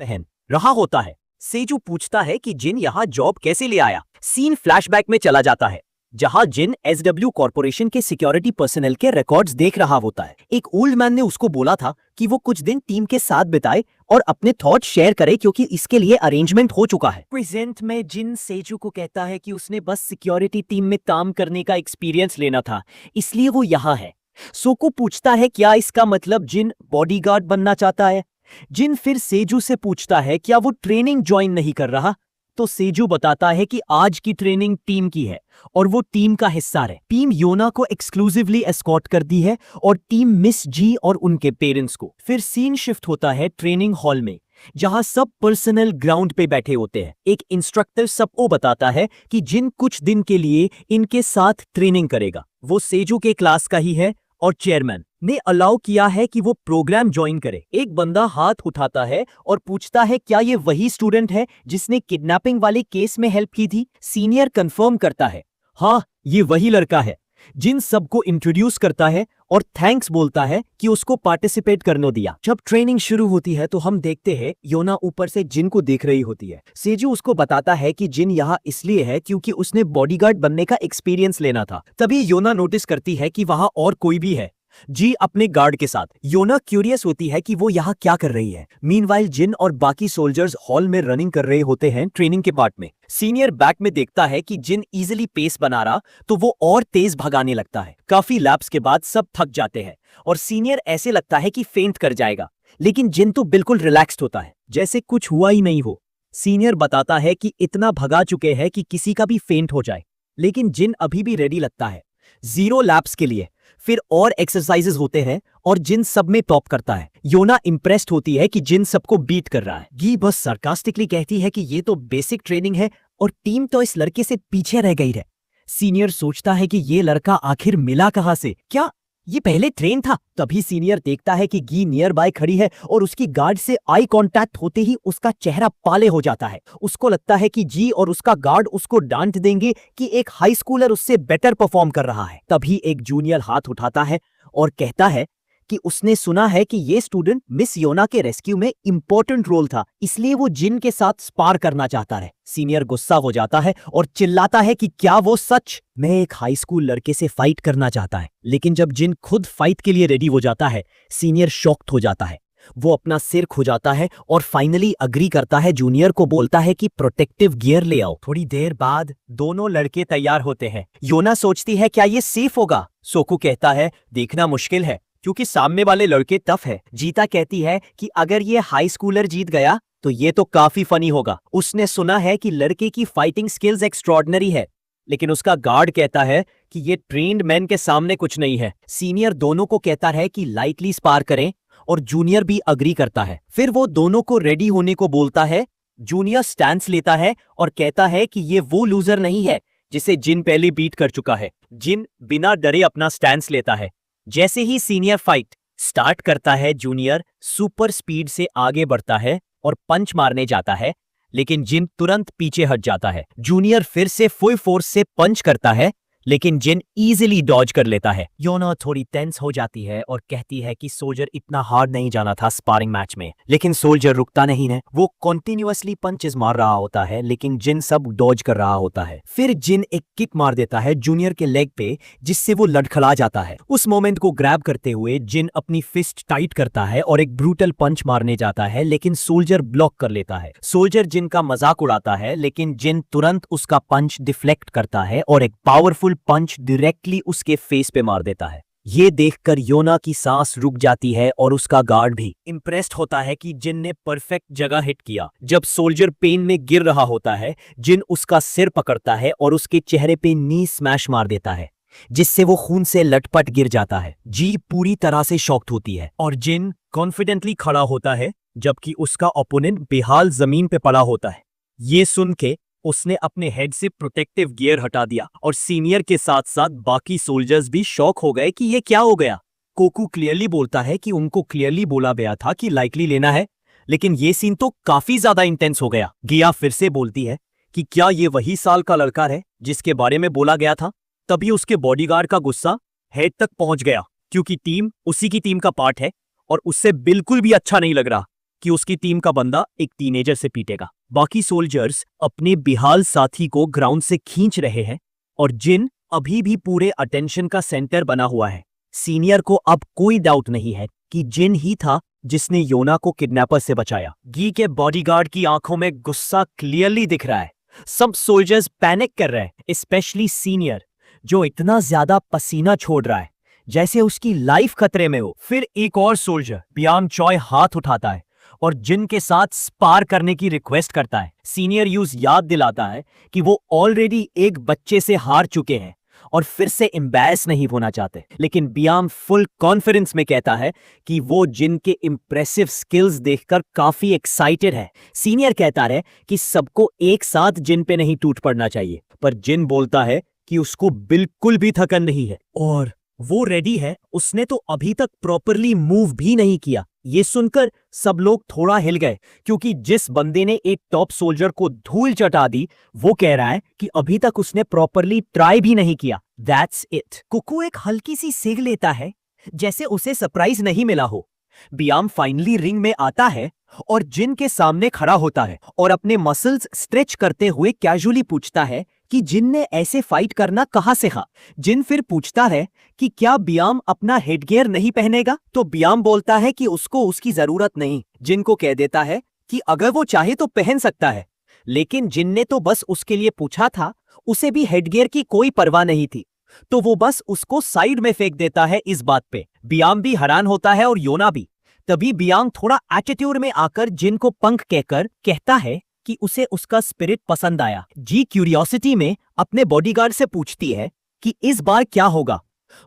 पहन रहा होता है। सेजू पूछता है कि जिन यहाँ जॉब कैसे ले आया। सीन फ्लैशबैक में चला जाता है जहां जिन एसडब्ल्यू कॉर्पोरेशन के सिक्योरिटी पर्सनल के रिकॉर्ड्स देख रहा होता है। एक ओल्ड मैन ने उसको बोला था कि वो कुछ दिन टीम के साथ बिताए और अपने थॉट शेयर करे, क्योंकि इसके लिए अरेंजमेंट हो चुका है। प्रेजेंट में जिन सेजू को कहता है कि उसने बस सिक्योरिटी टीम में काम करने का एक्सपीरियंस लेना था, इसलिए वो यहाँ है। सोको पूछता है क्या इसका मतलब जिन बॉडीगार्ड बनना चाहता है। जिन फिर सेजू से पूछता है क्या वो ट्रेनिंग ज्वाइन नहीं कर रहा, तो सेजू बताता है कि आज की ट्रेनिंग टीम की है और वो टीम का हिस्सा है। टीम योना को एक्सक्लूसिवली एस्कॉर्ट करती है और टीम मिस जी और उनके पेरेंट्स को। फिर सीन शिफ्ट होता है ट्रेनिंग हॉल में जहां सब पर्सनल ग्राउंड पे बैठे होते हैं। एक इंस्ट्रक्टर सबको बताता है कि जिन कुछ दिन के लिए इनके साथ ट्रेनिंग करेगा। वो सेजू के क्लास का ही है और चेयरमैन ने अलाउ किया है कि वो प्रोग्राम ज्वाइन करे। एक बंदा हाथ उठाता है और पूछता है क्या ये वही स्टूडेंट है जिसने किडनैपिंग वाले केस में हेल्प की थी। सीनियर कंफर्म करता है हाँ ये वही लड़का है। जिन सबको इंट्रोड्यूस करता है और थैंक्स बोलता है कि उसको पार्टिसिपेट करने दिया। जब ट्रेनिंग शुरू होती है तो हम देखते हैं योना ऊपर से जिन को देख रही होती है। सेजू उसको बताता है कि जिन यहाँ इसलिए है क्योंकि उसने बॉडीगार्ड बनने का एक्सपीरियंस लेना था। तभी योना नोटिस करती है कि वहां और कोई भी है, जी अपने गार्ड के साथ। योना क्यूरियस होती है कि वो यहाँ क्या कर रही है। मीनवाइल जिन और बाकी सोल्जर्स हॉल में रनिंग कर रहे होते हैं ट्रेनिंग के पार्ट में। सीनियर बैक में देखता है कि जिन इजीली पेस बना रहा तो वो और तेज भगाने लगता है। काफी लैप्स के बाद सब थक जाते हैं और सीनियर ऐसे लगता है कि फेंट कर जाएगा, लेकिन जिन तो बिल्कुल रिलैक्स्ड होता है जैसे कुछ हुआ ही नहीं हो। सीनियर बताता है कि इतना भगा चुके हैं कि किसी का भी फेंट हो जाए, लेकिन जिन अभी भी रेडी लगता है 0 लैप्स के लिए। फिर और एक्सरसाइजेस होते हैं और जिन सब में टॉप करता है। योना इंप्रेस्ड होती है कि जिन सबको बीट कर रहा है। गी बस सार्कास्टिकली कहती है कि ये तो बेसिक ट्रेनिंग है और टीम तो इस लड़के से पीछे रह गई है। सीनियर सोचता है कि ये लड़का आखिर मिला कहां से, क्या ये पहले ट्रेन था। तभी सीनियर देखता है कि गी नियर बाय खड़ी है और उसकी गार्ड से आई कांटेक्ट होते ही उसका चेहरा पाले हो जाता है। उसको लगता है कि जी और उसका गार्ड उसको डांट देंगे कि एक हाई स्कूलर उससे बेटर परफॉर्म कर रहा है। तभी एक जूनियर हाथ उठाता है और कहता है क्योंकि उसने सुना है कि ये स्टूडेंट मिस योना के रेस्क्यू में इंपॉर्टेंट रोल था, इसलिए वो जिन के साथ स्पार करना चाहता है। सीनियर गुस्सा हो जाता है और चिल्लाता है कि क्या वो सच में एक हाई स्कूल लड़के से फाइट करना चाहता है। लेकिन जब जिन खुद फाइट के लिए रेडी हो जाता है, सीनियर शॉक्ड हो जाता है। वो अपना सिर खुजाता है और फाइनली अग्री करता है। जूनियर को बोलता है कि प्रोटेक्टिव गियर ले आओ। थोड़ी देर बाद दोनों लड़के तैयार होते हैं। योना सोचती है क्या ये सेफ होगा। सोकू कहता है देखना मुश्किल है क्योंकि सामने वाले लड़के टफ है। जीता कहती है कि अगर ये हाई स्कूलर जीत गया तो ये तो काफी फनी होगा। उसने सुना है कि लड़के की फाइटिंग स्किल्स एक्स्ट्रॉर्डिनरी है, लेकिन उसका गार्ड कहता है कि ये ट्रेन्ड मैन के सामने कुछ नहीं है। सीनियर दोनों को कहता है कि लाइटली स्पार करें और जूनियर भी अग्री करता है। फिर वो दोनों को रेडी होने को बोलता है। जूनियर स्टैंस लेता है और कहता है कि ये वो लूजर नहीं है जिसे जिन पहले बीट कर चुका है। जिन बिना डरे अपना स्टैंस लेता है। जैसे ही सीनियर फाइट स्टार्ट करता है, जूनियर सुपर स्पीड से आगे बढ़ता है और पंच मारने जाता है, लेकिन जिन तुरंत पीछे हट जाता है। जूनियर फिर से फुल फोर्स से पंच करता है, लेकिन जिन इजीली डॉज कर लेता है। योना थोड़ी टेंस हो जाती है और कहती है कि सोल्जर इतना हार्ड नहीं जाना था स्पारिंग मैच में। लेकिन सोल्जर रुकता नहीं है। वो कॉन्टिन्यूअसली पंचेस मार रहा होता है, लेकिन जिन सब डॉज कर रहा होता है। फिर जिन एक किक मार देता है जूनियर के लेग पे, जिससे वो लड़खड़ा जाता है। उस मोमेंट को ग्रैब करते हुए जिन अपनी फिस्ट टाइट करता है और एक ब्रूटल पंच मारने जाता है, लेकिन सोल्जर ब्लॉक कर लेता है। सोल्जर जिन का मजाक उड़ाता है, लेकिन जिन तुरंत उसका पंच डिफ्लेक्ट करता है और एक पावरफुल पंच डायरेक्टली उसके फेस पे मार देता है। ये देखकर योना की सांस रुक जाती है और उसका गार्ड भी इंप्रेस्ड होता है कि जिन ने परफेक्ट जगह हिट किया। जब सोल्जर पेन में गिर रहा होता है, जिन उसका सिर पकड़ता है और उसके चेहरे पे नी स्मैश मार देता है, जिससे वो खून से लटपट गिर जाता है। जी पूरी तरह से शॉक्ड होती है और जिन कॉन्फिडेंटली खड़ा होता है, जबकि उसका ओपोनेंट बेहाल जमीन पे पड़ा होता है। ये सुन के उसने अपने हेड से प्रोटेक्टिव गियर हटा दिया और सीनियर के साथ साथ बाकी सोल्जर्स भी शॉक हो गए कि ये क्या हो गया। कोकू क्लियरली बोलता है कि उनको क्लियरली बोला गया था कि लाइकली लेना है, लेकिन ये सीन तो काफी ज्यादा इंटेंस हो गया। गिया फिर से बोलती है कि क्या ये वही साल का लड़का है जिसके बारे में बोला गया था। तभी उसके बॉडीगार्ड का गुस्सा हेड तक पहुंच गया, क्योंकि टीम उसी की टीम का पार्ट है और उससे बिल्कुल भी अच्छा नहीं लग रहा कि उसकी टीम का बंदा एक टीनेजर से पीटेगा। बाकी सोल्जर्स अपने बेहाल साथी को ग्राउंड से खींच रहे हैं और जिन अभी भी पूरे अटेंशन का सेंटर बना हुआ है। सीनियर को अब कोई डाउट नहीं है कि जिन ही था जिसने योना को किडनैपर से बचाया। गी के बॉडीगार्ड की आंखों में गुस्सा क्लियरली दिख रहा है। सब सोल्जर्स पैनिक कर रहे हैं, स्पेशली सीनियर जो इतना ज्यादा पसीना छोड़ रहा है जैसे उसकी लाइफ खतरे में हो। फिर एक और सोल्जर बियांग चॉय हाथ उठाता है और जिन के साथ स्पार करने की रिक्वेस्ट करता है। सीनियर यूज याद दिलाता है कि वो ऑलरेडी एक बच्चे से हार चुके हैं और फिर से एम्बैरेस नहीं होना चाहते। लेकिन बियांग फुल कॉन्फिडेंस में कहता है कि वो जिन के इंप्रेसिव स्किल्स देखकर काफी एक्साइटेड है। सीनियर कहता है कि सबको एक साथ जिन पे नहीं टूट पड़ना चाहिए, पर जिन बोलता है कि उसको बिल्कुल भी थकन नहीं है और वो रेडी है। उसने तो अभी तक प्रॉपरली मूव भी नहीं किया। ये सुनकर सब लोग थोड़ा हिल गए, क्योंकि जिस बंदे ने एक टॉप सोल्जर को धूल चटा दी, वो कह रहा है कि अभी तक उसने प्रॉपरली ट्राई भी नहीं किया। That's it. कुकू एक हल्की सी सेग लेता है, जैसे उसे सरप्राइज नहीं मिला हो। बियांग फाइनली रिंग में आता है और जिन के सामने खड़ा होता है और अपने मसल्स स्ट्रेच करते हुए कैजुअली पूछता है कि जिन ने ऐसे फाइट करना कहां सीखा। जिन फिर पूछता है कि क्या बियांग अपना हेडगियर नहीं पहनेगा, तो बियांग बोलता है कि उसको उसकी जरूरत नहीं। जिन को कह देता है कि अगर वो चाहे तो पहन सकता है, लेकिन जिन ने तो बस उसके लिए पूछा था, उसे भी हेडगियर की कोई परवाह नहीं थी, तो वो बस उसको साइड में फेंक देता है। इस बात पे बियांग भी हैरान होता है और योना भी। तभी बियांग थोड़ा एटीट्यूड में आकर जिन को पंख कहकर कहता है कि उसे उसका स्पिरिट पसंद आया। जी क्यूरियोसिटी में अपने बॉडीगार्ड से पूछती है कि इस बार क्या होगा।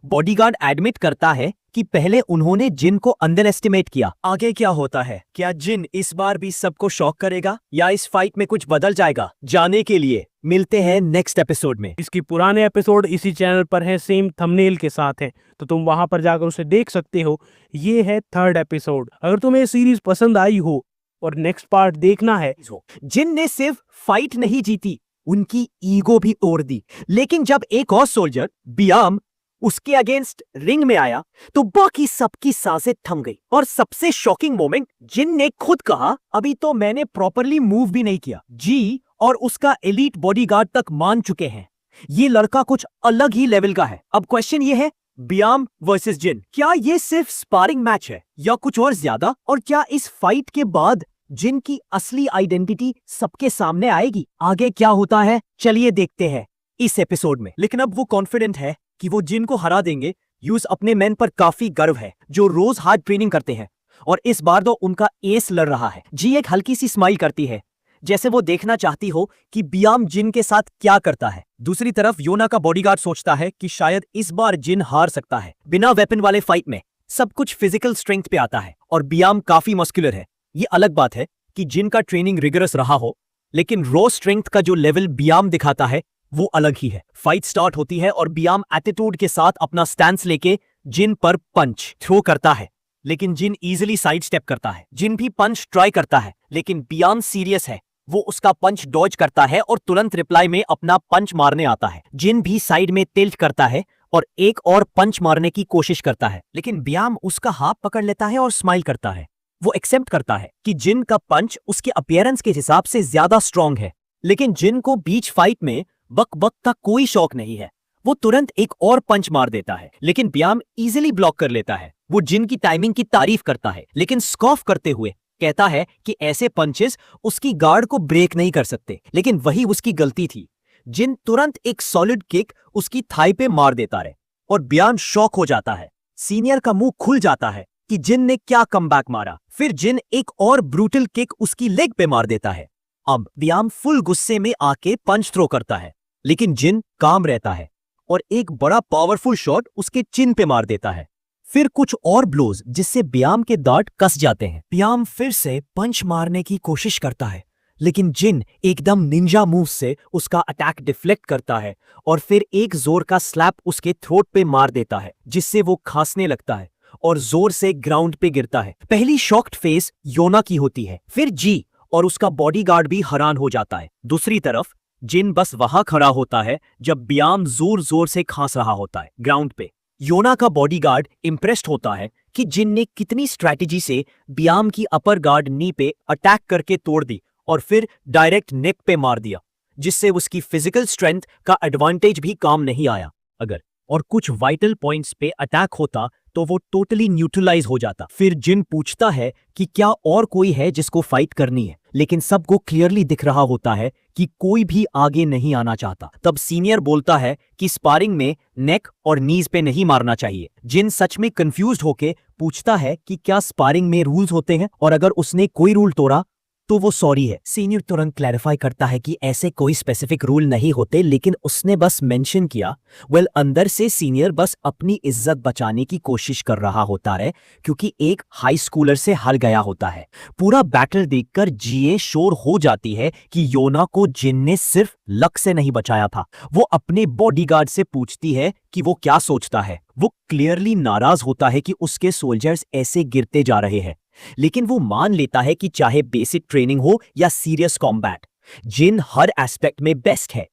बॉडीगार्ड एडमिट करता है कि पहले उन्होंने जिन को अंडर एस्टिमेट किया। आगे क्या होता है? क्या जिन इस बार भी सबको शॉक करेगा या इस फाइट में कुछ बदल जाएगा? जाने के लिए मिलते हैं नेक्स्ट एपिसोड में। इसकी पुराने एपिसोड इसी चैनल पर है, सेम थंबनेल के साथ है, तो तुम वहां पर जाकर उसे देख सकते हो। ये है 3rd एपिसोड। अगर तुम्हें ये सीरीज पसंद आई हो और नेक्स्ट पार्ट देखना है, जिन ने सिर्फ फाइट नहीं जीती, उनकी ईगो भी तोड़ दी। लेकिन जब एक और सोल्जर बियांग उसके अगेंस्ट रिंग में आया तो बाकी सबकी सांसें थम गई। और सबसे शॉकिंग मोमेंट, जिन ने खुद कहा, अभी तो मैंने प्रॉपरली मूव भी नहीं किया। जी और उसका एलीट बॉडीगार्ड तक मान चुके हैं ये लड़का कुछ अलग ही लेवल का है। अब क्वेश्चन ये है, बियाम वर्सेस जिन, क्या ये सिर्फ स्पारिंग मैच है या कुछ और ज्यादा? और क्या इस फाइट के बाद जिन की असली आइडेंटिटी सबके सामने आएगी? आगे क्या होता है चलिए देखते हैं इस एपिसोड में। लेकिन अब वो कॉन्फिडेंट है कि वो जिन को हरा देंगे। यूज अपने मैन पर काफी गर्व है जो रोज हार्ड ट्रेनिंग करते हैं और इस बार तो उनका एस लड़ रहा है। जी एक हल्की सी स्माइल करती है जैसे वो देखना चाहती हो कि बियाम जिन के साथ क्या करता है। दूसरी तरफ योना का बॉडीगार्ड सोचता है कि शायद इस बार जिन हार सकता है। बिना वेपन वाले फाइट में सब कुछ फिजिकल स्ट्रेंथ पे आता है और बियाम काफी मस्कुलर है। ये अलग बात है कि जिन का ट्रेनिंग रिगरस रहा हो, लेकिन रॉ स्ट्रेंथ का जो लेवल बियाम दिखाता है वो अलग ही है। फाइट स्टार्ट होती है और बियाम एटीट्यूड के साथ अपना स्टैंस लेके जिन पर पंच थ्रो करता है, लेकिन जिन इजीली साइड स्टेप करता है। जिन भी पंच ट्राई करता है लेकिन बियाम सीरियस है। वो उसका पंच डॉज करता है और तुरंत रिप्लाई में अपना पंच मारने आता है। जिन भी साइड में टिल्ट करता है और एक और पंच मारने की कोशिश करता है, लेकिन बियाम उसका हाथ पकड़ लेता है और स्माइल करता है। वो एक्सेप्ट करता है कि जिन का पंच उसके अपीयरेंस के हिसाब से ज्यादा स्ट्रांग है, लेकिन जिन को बीच फाइट में बक बक का कोई शौक नहीं है। वो तुरंत एक और पंच मार देता है, लेकिन बियाम इजीली ब्लॉक कर लेता है। वो जिन की टाइमिंग की तारीफ करता है, लेकिन स्कॉफ करते हुए कहता है कि ऐसे पंचेस उसकी गार्ड को ब्रेक नहीं कर सकते, लेकिन वही उसकी गलती थी। जिन तुरंत एक सॉलिड किक उसकी थाई पे मार देता है और बियाम शॉक हो जाता है। सीनियर का मुंह खुल जाता है कि जिन ने क्या कमबैक मारा। फिर जिन एक और ब्रूटल किक उसकी लेग पे मार देता है। अब बियाम फुल गुस्से में आके पंच थ्रो करता है, लेकिन जिन काम रहता है और एक बड़ा पावरफुल शॉट उसके चिन पे मार देता है। फिर कुछ और ब्लोज जिससे बियाम के दांत कस जाते हैं। बियाम फिर से पंच मारने की कोशिश करता है, लेकिन जिन एकदम निंजा मूव से उसका अटैक डिफ्लेक्ट करता है और फिर एक जोर का स्लैप उसके थ्रोट पे मार देता है, जिससे वो खांसने लगता है और जोर से ग्राउंड पे गिरता है। पहली शॉक्ड फेस योना की होती है, फिर जी और उसका बॉडीगार्ड भी हैरान हो जाता है। दूसरी तरफ जिन बस वहां खड़ा होता है जब बियाम जोर जोर से खांस रहा होता है ग्राउंड पे। योना का बॉडीगार्ड इंप्रेस्ड होता है कि जिन ने कितनी स्ट्रैटेजी से बियाम की अपर गार्ड नी पे अटैक करके तोड़ दी और फिर डायरेक्ट नेक पे मार दिया, जिससे उसकी फिजिकल स्ट्रेंथ का एडवांटेज भी काम नहीं आया। अगर और कुछ वाइटल पॉइंट्स पे अटैक होता तो वो टोटली न्यूट्रलाइज हो जाता। फिर जिन पूछता है कि क्या और कोई है जिसको फाइट करनी है, लेकिन सबको क्लियरली दिख रहा होता है कि कोई भी आगे नहीं आना चाहता। तब सीनियर बोलता है कि स्पारिंग में नेक और नीज पे नहीं मारना चाहिए। जिन सच में कंफ्यूज्ड होके पूछता है कि क्या स्पारिंग में रूल्स होते हैं और अगर उसने कोई रूल तोड़ा तो वो सॉरी है। सीनियर तुरंत क्लैरिफाई करता है कि ऐसे कोई स्पेसिफिक रूल नहीं होते, लेकिन उसने बस मेंशन किया। अंदर से सीनियर बस अपनी इज्जत बचाने की कोशिश कर रहा होता है, क्योंकि एक हाई स्कूलर से हार गया होता है। पूरा बैटल देखकर जीए शोर हो जाती है कि योना को जिन ने सिर्फ लक से नहीं बचाया था। वो अपने बॉडीगार्ड से पूछती है कि वो क्या सोचता है। वो क्लियरली नाराज होता है कि उसके सोल्जर्स ऐसे गिरते जा रहे हैं, लेकिन वो मान लेता है कि चाहे बेसिक ट्रेनिंग हो या सीरियस कॉम्बैट, जिन हर एस्पेक्ट में बेस्ट है।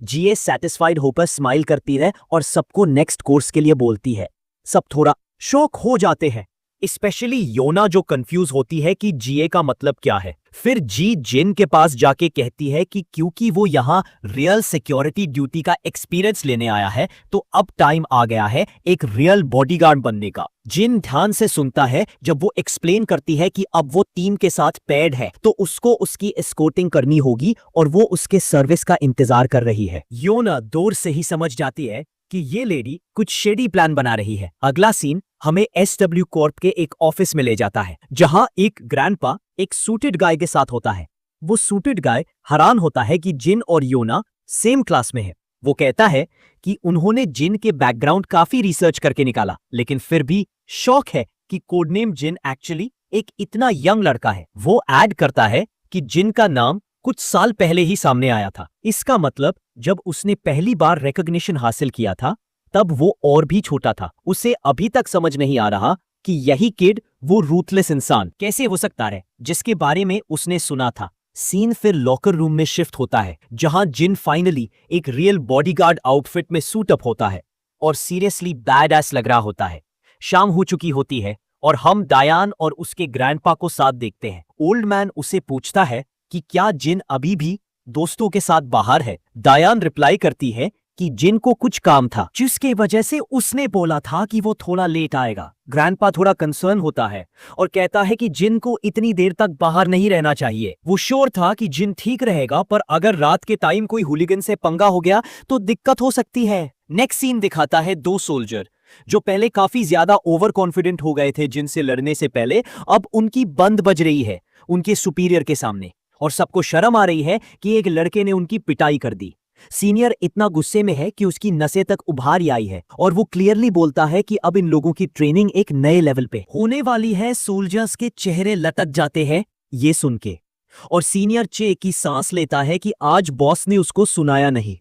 जीए सेटिस्फाइड होकर स्माइल करती है और सबको नेक्स्ट कोर्स के लिए बोलती है। सब थोड़ा शॉक हो जाते हैं, स्पेशली योना जो कंफ्यूज होती है कि जीए का मतलब क्या है। फिर जी जिन के पास जाके कहती है कि क्योंकि वो यहाँ रियल सिक्योरिटी ड्यूटी का एक्सपीरियंस लेने आया है, तो अब टाइम आ गया है एक रियल बॉडीगार्ड बनने का। जिन ध्यान से सुनता है जब वो एक्सप्लेन करती है कि अब वो टीम के साथ पेड है, तो उसको उसकी एस्कॉर्टिंग करनी होगी और वो उसके सर्विस का इंतजार कर रही है। योना दूर से ही समझ जाती है कि ये लेडी कुछ शेडी प्लान बना रही है। अगला सीन हमें एसडब्ल्यू कॉर्प के एक ऑफिस में ले जाता है, जहां एक ग्रैंडपा एक सूटेड गाय के साथ होता है। वो सूटेड गाय हैरान होता है कि जिन और योना सेम क्लास में है। वो कहता है कि उन्होंने जिन के बैकग्राउंड काफी रिसर्च करके निकाला, लेकिन फिर भी शौक है कि कोडनेम जिन एक्चुअली एक इतना यंग लड़का है। वो ऐड करता है कि जिन का नाम कुछ साल पहले ही सामने आया था। इसका मतलब जब उसने पहली बार रिकॉग्निशन हासिल किया था तब वो और भी छोटा था। उसे अभी तक समझ नहीं आ रहा कि यही किड वो रूथलेस इंसान कैसे हो सकता है जिसके बारे में उसने सुना था। सीन फिर लॉकर रूम में शिफ्ट होता है, जहां जिन फाइनली एक रियल बॉडीगार्ड आउटफिट में सूट अप होता है और सीरियसली बैड एस लग रहा होता है। शाम हो चुकी होती है और हम डायान और उसके ग्रैंडपा को साथ देखते हैं। ओल्ड मैन उसे पूछता है कि क्या जिन अभी भी दोस्तों के साथ बाहर है। डायान रिप्लाई करती है कि जिन को कुछ काम था जिसके वजह से उसने बोला था कि वो थोड़ा लेट आएगा। ग्रैंडपा थोड़ा कंसर्न होता है और कहता है कि जिन को इतनी देर तक बाहर नहीं रहना चाहिए। वो श्योर था कि जिन ठीक रहेगा, पर अगर रात के टाइम कोई हुलिगन से पंगा हो गया तो दिक्कत हो सकती है। नेक्स्ट सीन दिखाता है दो सोल्जर जो पहले काफी ज्यादा ओवर कॉन्फिडेंट हो गए थे जिनसे लड़ने से पहले। अब उनकी बंद बज रही है उनके सुपीरियर के सामने और सबको शर्म आ रही है कि एक लड़के ने उनकी पिटाई कर दी। सीनियर इतना गुस्से में है कि उसकी नसें तक उभार आई है और वो क्लियरली बोलता है कि अब इन लोगों की ट्रेनिंग एक नए लेवल पे होने वाली है। सोल्जर्स के चेहरे लटक जाते हैं ये सुन के और सीनियर चे की सांस लेता है कि आज बॉस ने उसको सुनाया नहीं।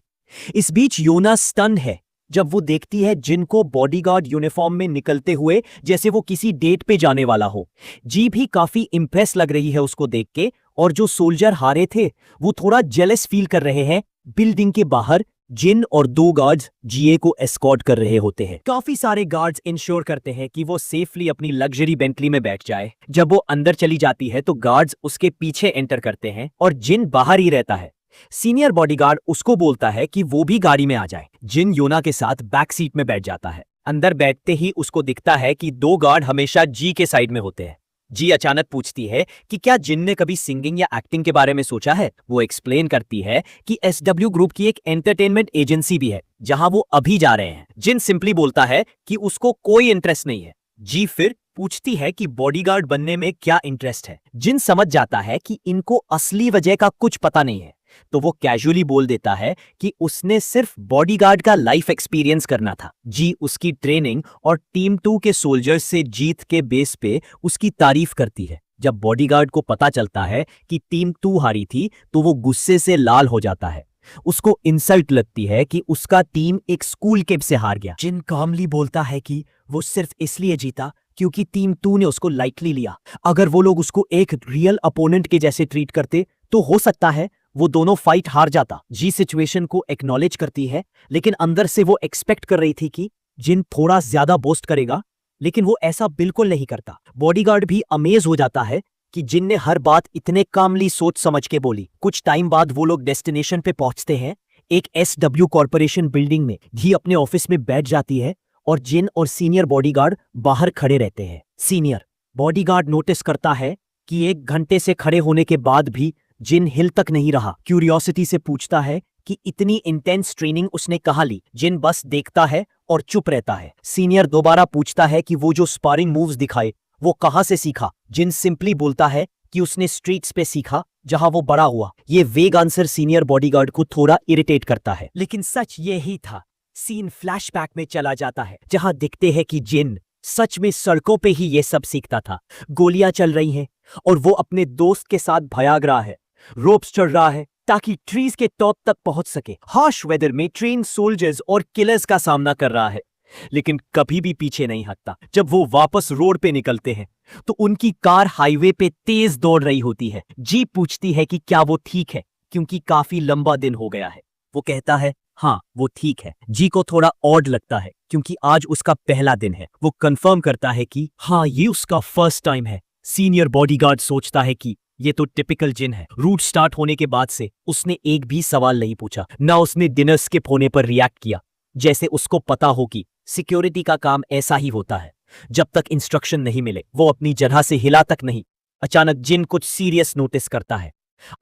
इस बीच योना स्टन है जब वो देखती है जिन को बॉडीगार्ड यूनिफॉर्म में निकलते हुए जैसे वो किसी डेट पे जाने वाला हो। जी भी काफी इंप्रेस लग रही है उसको देख के और जो सोल्जर हारे थे वो थोड़ा जेलस फील कर रहे हैं। बिल्डिंग के बाहर जिन और दो गार्ड्स जीए को एस्कॉर्ट कर रहे होते हैं। काफी सारे गार्ड्स इंश्योर करते हैं कि वो सेफली अपनी लग्जरी बेंटली में बैठ जाए। जब वो अंदर चली जाती है तो गार्ड्स उसके पीछे एंटर करते हैं और जिन बाहर ही रहता है। सीनियर बॉडीगार्ड उसको बोलता है कि वो भी गाड़ी में आ जाए। जिन योना के साथ बैक सीट में बैठ जाता है। अंदर बैठते ही उसको दिखता है कि दो गार्ड हमेशा जी के साइड में होते हैं। जी अचानक पूछती है कि क्या जिन ने कभी सिंगिंग या एक्टिंग के बारे में सोचा है। वो एक्सप्लेन करती है कि एसडब्ल्यू ग्रुप की एक एंटरटेनमेंट एजेंसी भी है जहां वो अभी जा रहे हैं। जिन सिंपली बोलता है कि उसको कोई इंटरेस्ट नहीं है। जी फिर पूछती है कि बॉडीगार्ड बनने में क्या इंटरेस्ट है। जिन समझ जाता है कि इनको असली वजह का कुछ पता नहीं है तो वो कैजुअली बोल देता है कि उसने सिर्फ बॉडीगार्ड का लाइफ एक्सपीरियंस करना था। जी उसकी ट्रेनिंग और टीम 2 के सोल्जर्स से जीत के बेस पे उसकी तारीफ करती है। जब बॉडीगार्ड को पता चलता है कि टीम 2 हारी थी तो वो गुस्से से लाल हो जाता है। उसको इंसल्ट लगती है कि उसका टीम एक स्कूल कैंप से हार गया। जिन कामली बोलता है कि वो सिर्फ इसलिए जीता क्योंकि टीम 2 ने उसको लाइटली लिया। अगर वो लोग उसको एक रियल अपोनेंट के जैसे ट्रीट करते तो हो सकता है वो दोनों फाइट हार जाता। जी सिचुएशन को एक्नॉलेज करती है लेकिन अंदर से वो एक्सपेक्ट कर रही थी कि जिन थोड़ा ज्यादा बोस्ट करेगा, लेकिन वो ऐसा बिल्कुल नहीं करता। बॉडीगार्ड भी अमेज हो जाता है कि जिन ने हर बात इतने कामली सोच समझ के बोली। कुछ टाइम बाद वो लोग डेस्टिनेशन पे पहुंचते हैं। एक एसडब्ल्यू कॉर्पोरेशन बिल्डिंग में घी अपने ऑफिस में बैठ जाती है और जिन और सीनियर बॉडीगार्ड बाहर खड़े रहते हैं। सीनियर बॉडीगार्ड नोटिस करता है कि 1 घंटे से खड़े होने के बाद भी जिन हिल तक नहीं रहा। क्यूरियोसिटी से पूछता है कि इतनी इंटेंस ट्रेनिंग उसने कहाँ ली। जिन बस देखता है और चुप रहता है। सीनियर दोबारा पूछता है कि वो जो स्पारिंग मूव्स दिखाए वो कहाँ से सीखा। जिन सिंपली बोलता है कि उसने स्ट्रीट्स पे सीखा जहां वो बड़ा हुआ। ये वेग आंसर सीनियर बॉडीगार्ड को थोड़ा इरिटेट करता है, लेकिन सच ये ही था। सीन फ्लैशबैक में चला जाता है जहां दिखते हैं कि जिन सच में सड़कों पे ही ये सब सीखता था। गोलियां चल रही हैं और वो अपने दोस्त के साथ भाग रहा है। रोप्स चढ़ रहा है ताकि ट्रीज के टॉप तक पहुंच सके। हार्श वेदर में ट्रेन सोल्जर्स और किलर्स का सामना कर रहा है लेकिन कभी भी पीछे नहीं हटता। जब वो वापस रोड पे निकलते हैं तो उनकी कार हाईवे पे तेज दौड़ रही होती है। जी पूछती है कि क्या वो ठीक है क्योंकि काफी लंबा दिन हो गया है। वो कहता है हाँ वो ठीक है। जी को थोड़ा ऑड लगता है क्योंकि आज उसका पहला दिन है। वो कंफर्म करता है कि हाँ ये उसका फर्स्ट टाइम है। सीनियर बॉडीगार्ड सोचता है कि ये तो टिपिकल जिन है। रूट स्टार्ट होने के बाद से उसने एक भी सवाल नहीं पूछा, ना उसने डिनर स्किप होने पर रिएक्ट किया, जैसे उसको पता हो कि सिक्योरिटी का काम ऐसा ही होता है। जब तक इंस्ट्रक्शन नहीं मिले वो अपनी जगह से हिला तक नहीं। अचानक जिन कुछ सीरियस नोटिस करता है।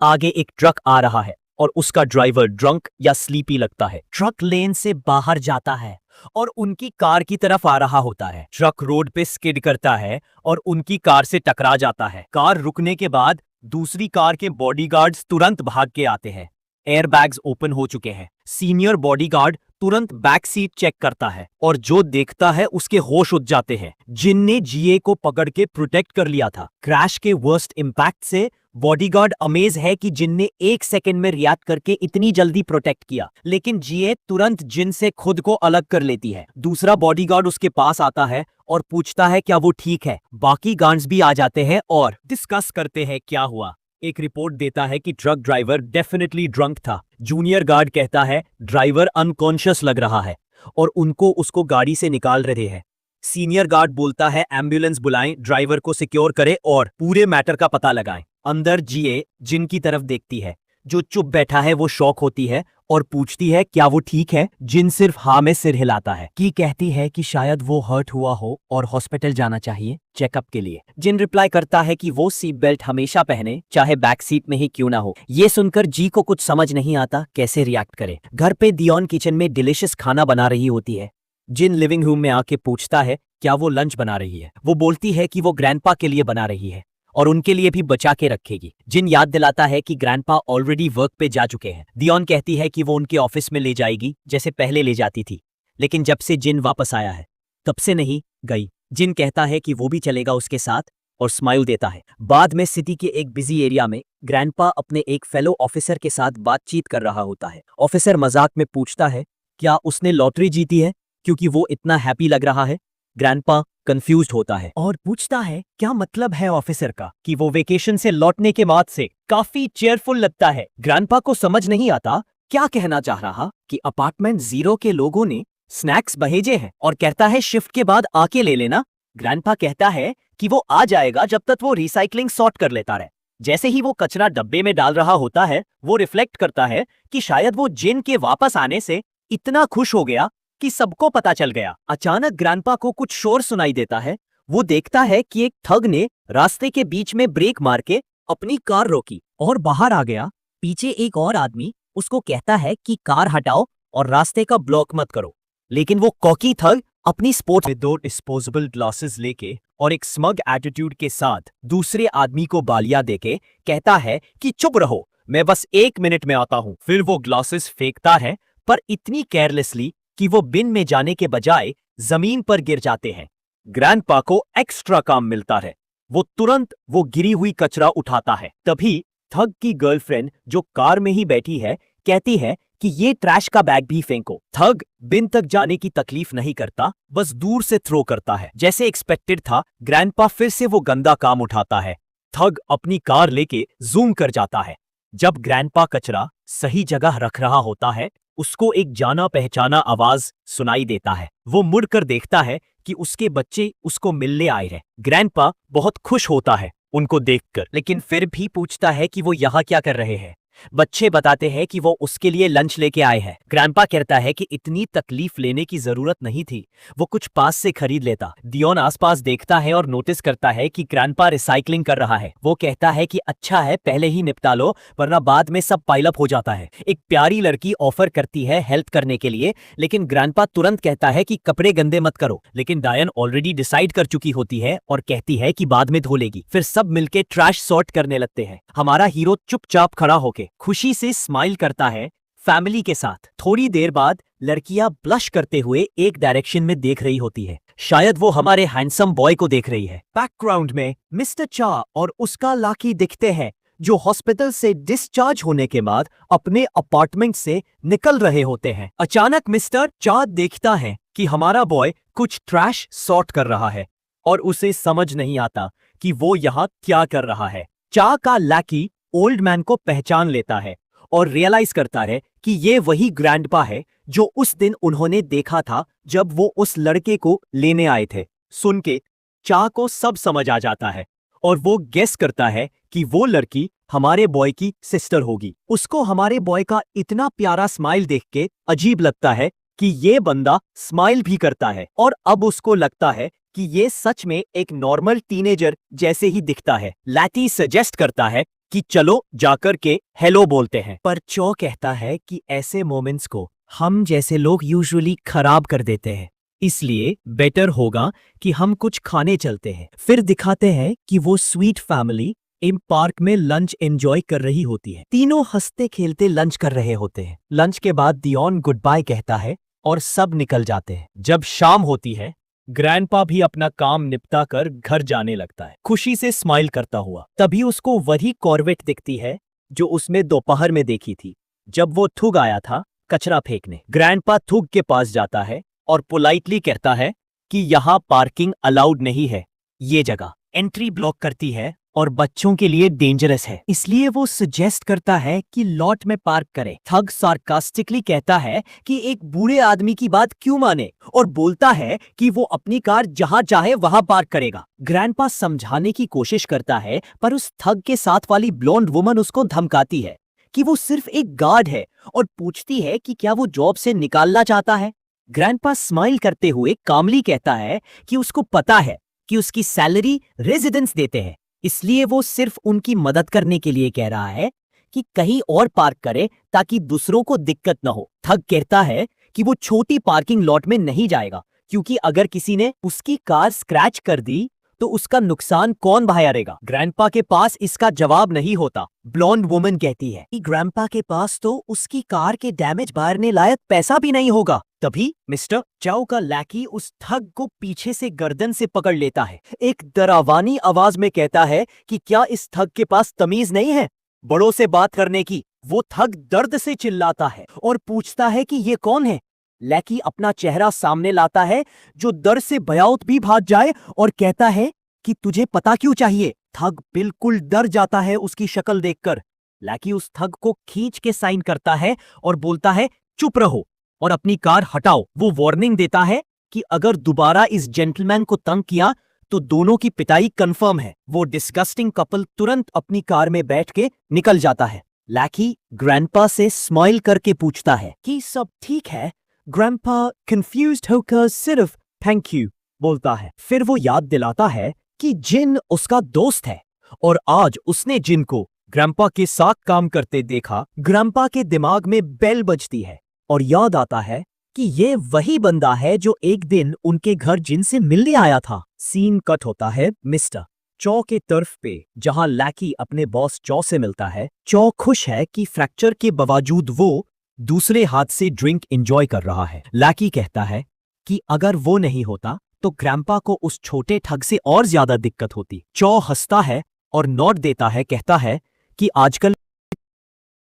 आगे एक ट्रक आ रहा है और उसका ड्राइवर ड्रंक या स्लीपी लगता है। ट्रक लेन से बाहर जाता है और उनकी कार की तरफ आ रहा होता है। ट्रक रोड पे स्किड करता है और उनकी कार से टकरा जाता है। कार रुकने के बाद दूसरी कार के बॉडीगार्ड्स तुरंत भाग के आते हैं। एयरबैग्स ओपन हो चुके हैं। सीनियर बॉडीगार्ड तुरंत बैक सीट चेक करता है और जो देखता है उसके होश उड़ जाते हैं। जिन ने जीए को पकड़ के प्रोटेक्ट कर लिया था। क्रैश के वर्स्ट इंपैक्ट से बॉडीगार्ड अमेज है कि जिन ने 1 सेकंड में रिएक्ट करके इतनी जल्दी प्रोटेक्ट किया, लेकिन जीए तुरंत जिन से खुद को अलग कर लेती है। दूसरा बॉडीगार्ड उसके पास आता है और पूछता है क्या वो ठीक है। बाकी गार्ड्स भी आ जाते हैं और डिस्कस करते हैं क्या हुआ। एक रिपोर्ट देता है कि ट्रक ड्राइवर डेफिनेटली ड्रंक था। जूनियर गार्ड कहता है ड्राइवर अनकॉन्शियस लग रहा है और उनको उसको गाड़ी से निकाल रहे हैं। सीनियर गार्ड बोलता है एम्बुलेंस बुलाएं, ड्राइवर को सिक्योर करें और पूरे मैटर का पता लगाएं। अंदर जीए जिन की तरफ देखती है। जो चुप बैठा है वो शॉक होती है और पूछती है क्या वो ठीक है। जिन सिर्फ हाँ में सिर हिलाता है। की कहती है कि शायद वो हर्ट हुआ हो और हॉस्पिटल जाना चाहिए चेकअप के लिए। जिन रिप्लाई करता है कि वो सीट बेल्ट हमेशा पहने, चाहे बैक सीट में ही क्यों ना हो। ये सुनकर जी को कुछ समझ नहीं आता कैसे रिएक्ट करे। घर पे दियोन किचन में डिलिशियस खाना बना रही होती है। जिन लिविंग रूम में आके पूछता है क्या वो लंच बना रही है। वो बोलती है कि वो ग्रैंडपा के लिए बना रही है और उनके लिए भी बचा के रखेगी। जिन याद दिलाता है कि ग्रैंडपा ऑलरेडी वर्क पे जा चुके हैं। दियोन कहती है कि वो उनके ऑफिस में ले जाएगी जैसे पहले ले जाती थी, लेकिन जब से जिन वापस आया है तब से नहीं गई। जिन कहता है कि वो भी चलेगा उसके साथ और स्माइल देता है। बाद में सिटी के एक बिजी एरिया में ग्रैंडपा अपने एक फेलो ऑफिसर के साथ बातचीत कर रहा होता है। ऑफिसर मजाक में पूछता है क्या उसने लॉटरी जीती है क्योंकि वो इतना हैप्पी लग रहा है। ग्रैंडपा कंफ्यूज्ड होता है और पूछता है क्या मतलब है ऑफिसर का कि वो वेकेशन से लौटने के बाद से काफी चेयरफुल लगता है। ग्रैंडपा को समझ नहीं आता क्या कहना चाह रहा कि अपार्टमेंट 0 के लोगों ने स्नैक्स भेजे हैं और कहता है शिफ्ट के बाद आके ले लेना। ग्रैंडपा कहता है कि वो आ जाएगा जब तक वो रिसाइकलिंग सॉर्ट कर लेता रहे। जैसे ही वो कचरा डब्बे में डाल रहा होता है वो रिफ्लेक्ट करता है कि शायद वो जिन के वापस आने से इतना खुश हो गया कि सबको पता चल गया। अचानक ग्रैंडपा को कुछ शोर सुनाई देता है। वो देखता है कि एक ठग ने रास्ते के बीच में ब्रेक मार के अपनी कार रोकी और बाहर आ गया। पीछे एक और आदमी उसको कहता है कि कार हटाओ और रास्ते का ब्लॉक मत करो, लेकिन वो कॉकी ठग अपनी स्पोर्ट्स में 2 डिस्पोजेबल ग्लासेस लेके और एक स्मग एटीट्यूड के साथ दूसरे आदमी को बालियां देके कहता है कि चुप रहो, मैं बस 1 मिनट में आता हूं। फिर वो ग्लासेस फेंकता है, पर इतनी केयरलेसली कि वो बिन में जाने के बजाय जमीन पर गिर जाते हैं। ग्रैंडपा को एक्स्ट्रा काम मिलता है। वो तुरंत वो गिरी हुई कचरा उठाता है। तभी ठग की गर्लफ्रेंड जो कार में ही बैठी है कहती है कि ये ट्रैश का बैग भी फेंको। ठग बिन तक जाने की तकलीफ नहीं करता, बस दूर से थ्रो करता है। जैसे एक्सपेक्टेड था, ग्रैंडपा फिर से वो गंदा काम उठाता है। ठग अपनी कार लेके जूम कर जाता है। जब ग्रैंडपा कचरा सही जगह रख रहा होता है उसको एक जाना पहचाना आवाज सुनाई देता है। वो मुड़कर देखता है कि उसके बच्चे उसको मिलने आए हैं। ग्रैंडपा बहुत खुश होता है उनको देखकर, लेकिन फिर भी पूछता है कि वो यहाँ क्या कर रहे हैं। बच्चे बताते हैं कि वो उसके लिए लंच लेके आए हैं। ग्रैंडपा कहता है कि इतनी तकलीफ लेने की जरूरत नहीं थी, वो कुछ पास से खरीद लेता। दियोन आसपास देखता है और नोटिस करता है कि ग्रैंडपा रिसाइकलिंग कर रहा है। वो कहता है कि अच्छा है पहले ही निपटा लो वरना बाद में सब पाइल अप हो जाता है। एक प्यारी लड़की ऑफर करती है हेल्प करने के लिए, लेकिन ग्रैंडपा तुरंत कहता है कि कपड़े गंदे मत करो। लेकिन डायन ऑलरेडी डिसाइड कर चुकी होती है और कहती है कि बाद में धो लेगी। फिर सब मिलके ट्रैश सॉर्ट करने लगते हैं। हमारा हीरो चुपचाप खड़ा होके खुशी से स्माइल करता है फैमिली के साथ। थोड़ी देर बाद लड़कियां ब्लश करते हुए एक डायरेक्शन में देख रही होती है। शायद वो हमारे हैंडसम बॉय को देख रही है। बैकग्राउंड में मिस्टर चा और उसका लाकी दिखते हैं जो हॉस्पिटल से डिस्चार्ज होने के बाद अपने अपार्टमेंट से निकल रहे होते हैं। अचानक मिस्टर चा देखता है कि हमारा बॉय कुछ ट्रैश सॉर्ट कर रहा है और उसे समझ नहीं आता कि वो यहाँ क्या कर रहा है। चा का लाकी ओल्ड मैन को पहचान लेता है और रियलाइज करता है कि ये वही ग्रैंडपा है जो उस दिन उन्होंने देखा था जब वो उस लड़के को लेने आए थे। सुन के चा को सब समझ आ जाता है और वो गेस करता है कि वो लड़की हमारे बॉय की सिस्टर होगी। उसको हमारे बॉय का इतना प्यारा स्माइल देख के अजीब लगता है कि ये बंदा स्माइल भी करता है और अब उसको लगता है कि ये सच में एक नॉर्मल टीनेजर जैसे ही दिखता है। लैटी सजेस्ट करता है कि चलो जाकर के हेलो बोलते हैं, पर चो कहता है कि ऐसे मोमेंट्स को हम जैसे लोग यूजुअली खराब कर देते हैं, इसलिए बेटर होगा कि हम कुछ खाने चलते हैं। फिर दिखाते हैं कि वो स्वीट फैमिली इन पार्क में लंच एंजॉय कर रही होती है। तीनों हंसते खेलते लंच कर रहे होते हैं। लंच के बाद दियोन गुड बाय कहता है और सब निकल जाते हैं। जब शाम होती है ग्रैंडपा भी अपना काम निपटा कर घर जाने लगता है, खुशी से स्माइल करता हुआ। तभी उसको वही कॉर्वेट दिखती है जो उसमें दोपहर में देखी थी जब वो थूक आया था कचरा फेंकने। ग्रैंडपा थूक के पास जाता है और पोलाइटली कहता है कि यहाँ पार्किंग अलाउड नहीं है, ये जगह। एंट्री ब्लॉक करती है और बच्चों के लिए डेंजरस है, इसलिए वो सजेस्ट करता है कि लॉट में पार्क करे। थग सार्कास्टिकली कहता है कि एक बूढ़े आदमी की बात क्यों माने और बोलता है कि वो अपनी कार जहां चाहे वहां पार्क करेगा। ग्रैंडपा समझाने की कोशिश करता है, पर उस थग के साथ वाली ब्लॉन्ड वुमन उसको धमकाती है कि वो सिर्फ एक गार्ड है और पूछती है कि क्या वो जॉब से निकालना चाहता है। ग्रैंडपा स्माइल करते हुए कामली कहता है कि उसको पता है कि उसकी सैलरी रेजिडेंस देते हैं, इसलिए वो सिर्फ उनकी मदद करने के लिए कह रहा है कि कहीं और पार्क करे ताकि दूसरों को दिक्कत न हो। थग कहता है कि वो छोटी पार्किंग लॉट में नहीं जाएगा, क्योंकि अगर किसी ने उसकी कार स्क्रैच कर दी तो उसका नुकसान कौन बहायेगा। ग्रैंडपा के पास इसका जवाब नहीं होता। ब्लॉन्ड वुमन कहती है कि ग्रैंडपा के पास तो उसकी कार के डैमेज भरने लायक पैसा भी नहीं होगा। तभी मिस्टर चाओ का लैकी उस थग को पीछे से गर्दन से पकड़ लेता है। एक डरावानी आवाज में कहता है कि क्या इस थग के पास तमीज नहीं है बड़ों से बात करने की। वो थग दर्द से चिल्लाता है और पूछता है कि ये कौन है। लैकी अपना चेहरा सामने लाता है जो दर्द से भयाउत भी भाग जाए और कहता है कि तुझे पता क्यों चाहिए। थग बिल्कुल डर जाता है उसकी शक्ल देखकर। लैकी उस थग को खींच के साइन करता है और बोलता है चुप रहो और अपनी कार हटाओ। वो वार्निंग देता है कि अगर दोबारा इस जेंटलमैन को तंग किया तो दोनों की पिटाई कंफर्म है। वो डिस्गस्टिंग कपल तुरंत अपनी कार में बैठ के निकल जाता है। लैकी ग्रैंडपा से स्माइल करके पूछता है कि सब ठीक है। ग्रैंडपा कंफ्यूज्ड होकर सिर्फ थैंक यू बोलता है। फिर वो याद दिलाता है कि जिन उसका दोस्त है और आज उसने जिन को ग्रैंडपा के साथ काम करते देखा। ग्रैंडपा के दिमाग में बेल बजती है और याद आता है कि ये वही बंदा है जो एक दिन उनके घर जिन से मिलने आया था। सीन कट होता है मिस्टर चौ के तरफ पे, जहां लैकी अपने बॉस चौ से मिलता है। चौ खुश है कि फ्रैक्चर के बावजूद वो दूसरे हाथ से ड्रिंक एंजॉय कर रहा है। लैकी कहता है कि अगर वो नहीं होता तो ग्रैंपा को उस छोटे ठग से और ज्यादा दिक्कत होती। चौ हंसता है और नोट देता है, कहता है कि आजकल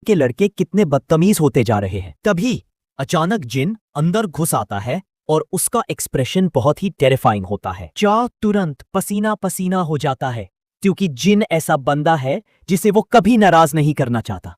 के लड़के कितने बदतमीज होते जा रहे हैं। तभी अचानक जिन अंदर घुस आता है और उसका एक्सप्रेशन बहुत ही टेरिफाइंग होता है। चौ तुरंत पसीना पसीना हो जाता है, क्योंकि जिन ऐसा बंदा है जिसे वो कभी नाराज नहीं करना चाहता।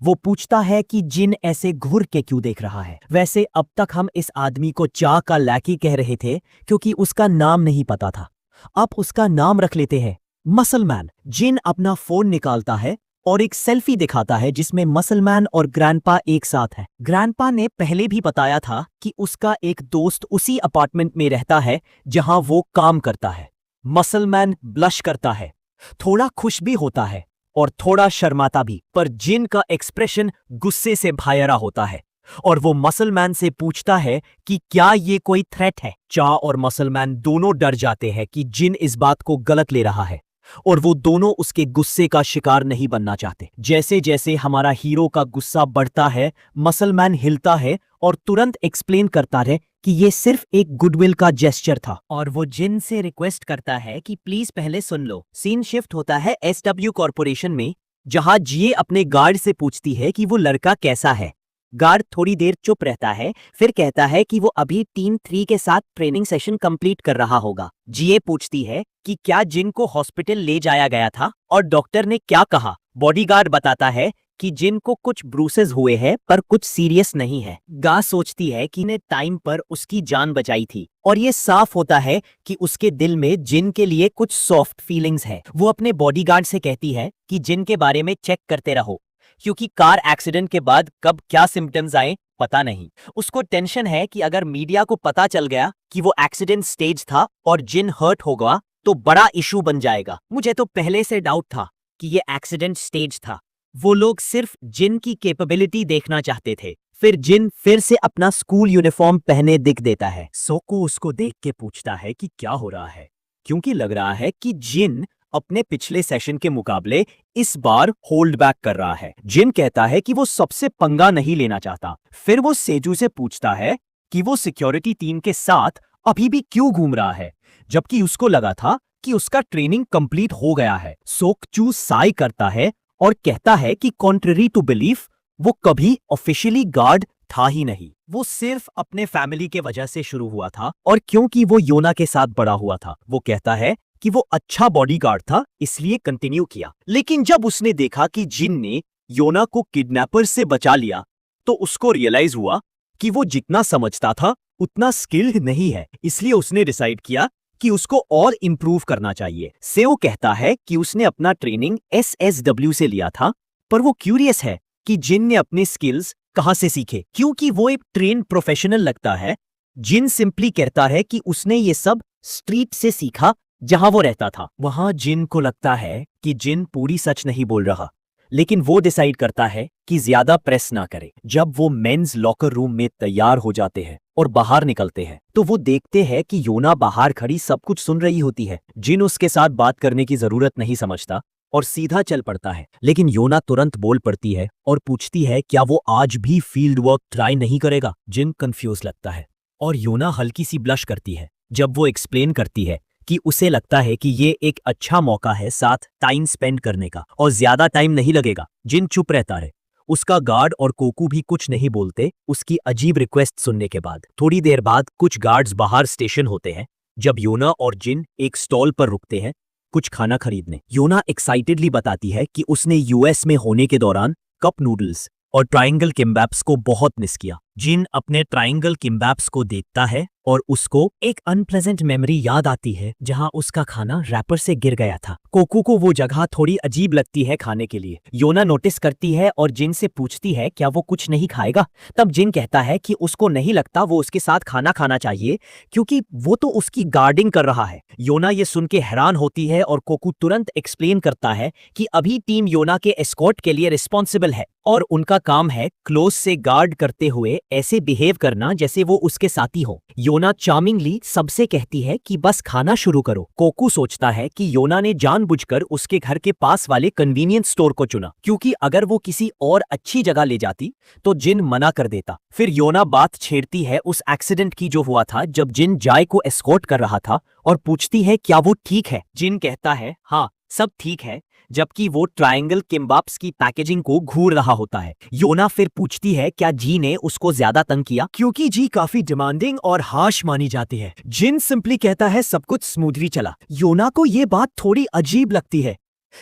वो पूछता है कि जिन ऐसे घूर के क्यों देख रहा है। वैसे अब तक हम इस आदमी को चा का लैकी कह रहे थे क्योंकि उसका नाम नहीं पता था। अब उसका नाम रख लेते हैं मसलमैन। जिन अपना फोन निकालता है और एक सेल्फी दिखाता है जिसमें मसलमैन और ग्रैंडपा एक साथ है। ग्रैंडपा ने पहले भी बताया था कि उसका एक दोस्त उसी अपार्टमेंट में रहता है जहां वो काम करता है। मसलमैन ब्लश करता है, थोड़ा खुश भी होता है और थोड़ा शर्माता भी, पर जिन का एक्सप्रेशन गुस्से से भायरा होता है और वो मसलमैन से पूछता है कि क्या ये कोई थ्रेट है। चा और मसलमैन दोनों डर जाते हैं कि जिन इस बात को गलत ले रहा है और वो दोनों उसके गुस्से का शिकार नहीं बनना चाहते। जैसे जैसे हमारा हीरो का गुस्सा बढ़ता है, मसलमैन हिलता है और तुरंत एक्सप्लेन करता है कि ये सिर्फ एक गुडविल का जेस्चर था और वो जिन से रिक्वेस्ट करता है कि प्लीज पहले सुन लो। सीन शिफ्ट होता है SW कॉर्पोरेशन में, जहां जीए अपने गार्ड से पूछती है कि वो लड़का कैसा है। गार्ड थोड़ी देर चुप रहता है, फिर कहता है कि वो अभी टीम 3 के साथ ट्रेनिंग सेशन कंप्लीट कर रहा होगा। जीए पूछती है कि क्या जिन को हॉस्पिटल ले जाया गया था और डॉक्टर ने क्या कहा। बॉडीगार्ड बताता है कि जिन को कुछ ब्रूसेस हुए हैं पर कुछ सीरियस नहीं है। गा सोचती है कि ने टाइम पर उसकी जान बचाई थी और ये साफ होता है कि उसके दिल में जिन के लिए कुछ सॉफ्ट फीलिंग्स है। वो अपने बॉडीगार्ड से कहती है कि जिन के बारे में चेक करते रहो, क्योंकि कार एक्सीडेंट के बाद कब क्या सिम्टम्स आए पता नहीं। उसको टेंशन है कि अगर मीडिया को पता चल गया कि वो एक्सीडेंट स्टेज था और जिन हर्ट होगा तो बड़ा इशू बन जाएगा। मुझे तो पहले से डाउट था कि ये एक्सीडेंट स्टेज था। वो लोग सिर्फ जिन की कैपेबिलिटी देखना चाहते थे। फिर जिन फिर से अपना स्कूल यूनिफॉर्म पहने दिख देता है। सोको उसको देख के पूछता है कि क्या हो रहा है, क्योंकि लग रहा है कि जिन अपने पिछले सेशन के मुकाबले इस बार होल्ड बैक कर रहा है। जिन कहता है कि वो सबसे पंगा नहीं लेना चाहता। फिर वो सेजू से पूछता है कि वो सिक्योरिटी टीम के साथ अभी भी क्यों घूम रहा है, जबकि उसको लगा था कि उसका ट्रेनिंग कंप्लीट हो गया है। सोकचू साई करता है और कहता है कि कॉन्ट्ररी टू बिलीफ वो कभी ऑफिशियली गार्ड था ही नहीं। वो सिर्फ अपने फैमिली के वजह से शुरू हुआ था और क्योंकि वो योना के साथ बड़ा हुआ था। वो कहता है कि वो अच्छा बॉडीगार्ड था, इसलिए कंटिन्यू किया। लेकिन जब उसने देखा कि जिन ने योना को किडनैपर से बचा लिया, तो उसको रियलाइज हुआ कि वो जितना समझता था उतना स्किल्ड नहीं है। इसलिए उसने डिसाइड किया कि उसको और इंप्रूव करना चाहिए। सेओ कहता है कि उसने अपना ट्रेनिंग SSW से लिया था, पर वो क्यूरियस है कि जिन ने अपने स्किल्स कहां से सीखे, क्योंकि वो एक ट्रेन प्रोफेशनल लगता है। जिन सिंपली कहता है कि उसने ये सब स्ट्रीट से सीखा जहां वो रहता था। वहां जिन को लगता है कि जिन पूरी सच नहीं बोल रहा, लेकिन वो डिसाइड करता है कि ज्यादा प्रेस ना करे। जब वो मेंस लॉकर रूम में तैयार हो जाते हैं और बाहर निकलते हैं, तो वो देखते हैं कि योना बाहर खड़ी सब कुछ सुन रही होती है। जिन उसके साथ बात करने की जरूरत नहीं समझता और सीधा चल पड़ता है, लेकिन योना तुरंत बोल पड़ती है और पूछती है क्या वो आज भी फील्ड वर्क ट्राई नहीं करेगा। जिन कंफ्यूज लगता है और योना हल्की सी ब्लश करती है जब वो एक्सप्लेन करती है कि उसे लगता है कि ये एक अच्छा मौका है साथ टाइम स्पेंड करने का और ज्यादा टाइम नहीं लगेगा। जिन चुप रहता है। उसका गार्ड और कोकू भी कुछ नहीं बोलते उसकी अजीब रिक्वेस्ट सुनने के बाद। थोड़ी देर बाद कुछ गार्ड्स बाहर स्टेशन होते हैं जब योना और जिन एक स्टॉल पर रुकते हैं कुछ खाना खरीदने। योना एक्साइटेडली बताती है कि उसने US में होने के दौरान कप नूडल्स और ट्रायंगल किम्बैप्स को बहुत मिस किया। जिन अपने ट्रायंगल किम्बैप्स को देखता है और उसको एक अनप्लेजेंट मेमोरी याद आती है जहां उसका खाना रैपर से गिर गया था। कोकू को वो जगह थोड़ी अजीब लगती है खाने के लिए। योना नोटिस करती है और जिन से पूछती है क्या वो कुछ नहीं खाएगा। तब जिन कहता है कि उसको नहीं लगता वो उसके साथ खाना खाना चाहिए क्योंकि वो तो उसकी गार्डिंग कर रहा है। योना ये सुन के हैरान होती है और कोकू तुरंत एक्सप्लेन करता है कि अभी टीम योना के एस्कॉर्ट के लिए रिस्पॉन्सिबल है और उनका काम है क्लोज से गार्ड करते हुए ऐसे बिहेव करना जैसे वो उसके साथी हो। योना चार्मिंगली सबसे कहती है कि बस खाना शुरू करो। कोकू सोचता है कि योना ने जानबूझकर उसके घर के पास वाले कन्वीनियंस स्टोर को चुना क्योंकि अगर वो किसी और अच्छी जगह ले जाती तो जिन मना कर देता। फिर योना बात छेड़ती है उस एक्सीडेंट की जो हुआ था जब जिन जाय को एस्कॉर्ट कर रहा था और पूछती है क्या वो ठीक है। जिन कहता है हाँ सब ठीक है, जबकि वो ट्रायंगल किम्बाप्स की पैकेजिंग को घूर रहा होता है। योना फिर पूछती है क्या जी ने उसको ज्यादा तंग किया क्योंकि जी काफी डिमांडिंग और हार्श मानी जाती है। जिन सिंपली कहता है सब कुछ स्मूथली चला। योना को ये बात थोड़ी अजीब लगती है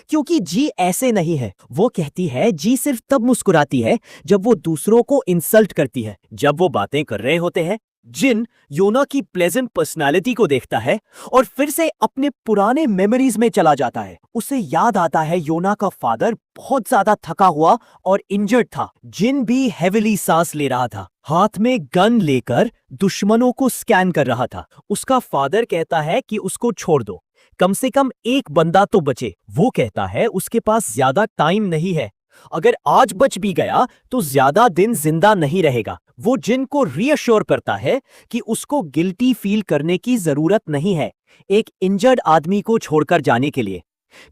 क्योंकि जी ऐसे नहीं है। वो कहती है जी सिर्फ तब मुस्कुराती है जब वो दूसरों को इंसल्ट करती है। जब वो बातें कर रहे होते हैं जिन योना की प्लेजेंट पर्सनालिटी को देखता है और फिर से अपने पुराने मेमोरीज में चला जाता है। उसे याद आता है योना का फादर बहुत ज्यादा थका हुआ और इंजर्ड था। जिन भी हेविली सांस ले रहा था, हाथ में गन लेकर दुश्मनों को स्कैन कर रहा था। उसका फादर कहता है कि उसको छोड़ दो, कम से कम एक बंदा तो बचे। वो कहता है उसके पास ज्यादा टाइम नहीं है, अगर आज बच भी गया तो ज्यादा दिन जिंदा नहीं रहेगा। वो जिन को रीअश्योर करता है कि उसको गिल्टी फील करने की जरूरत नहीं है एक इंजर्ड आदमी को छोड़कर जाने के लिए,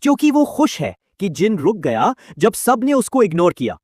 क्योंकि वो खुश है कि जिन रुक गया जब सब ने उसको इग्नोर किया।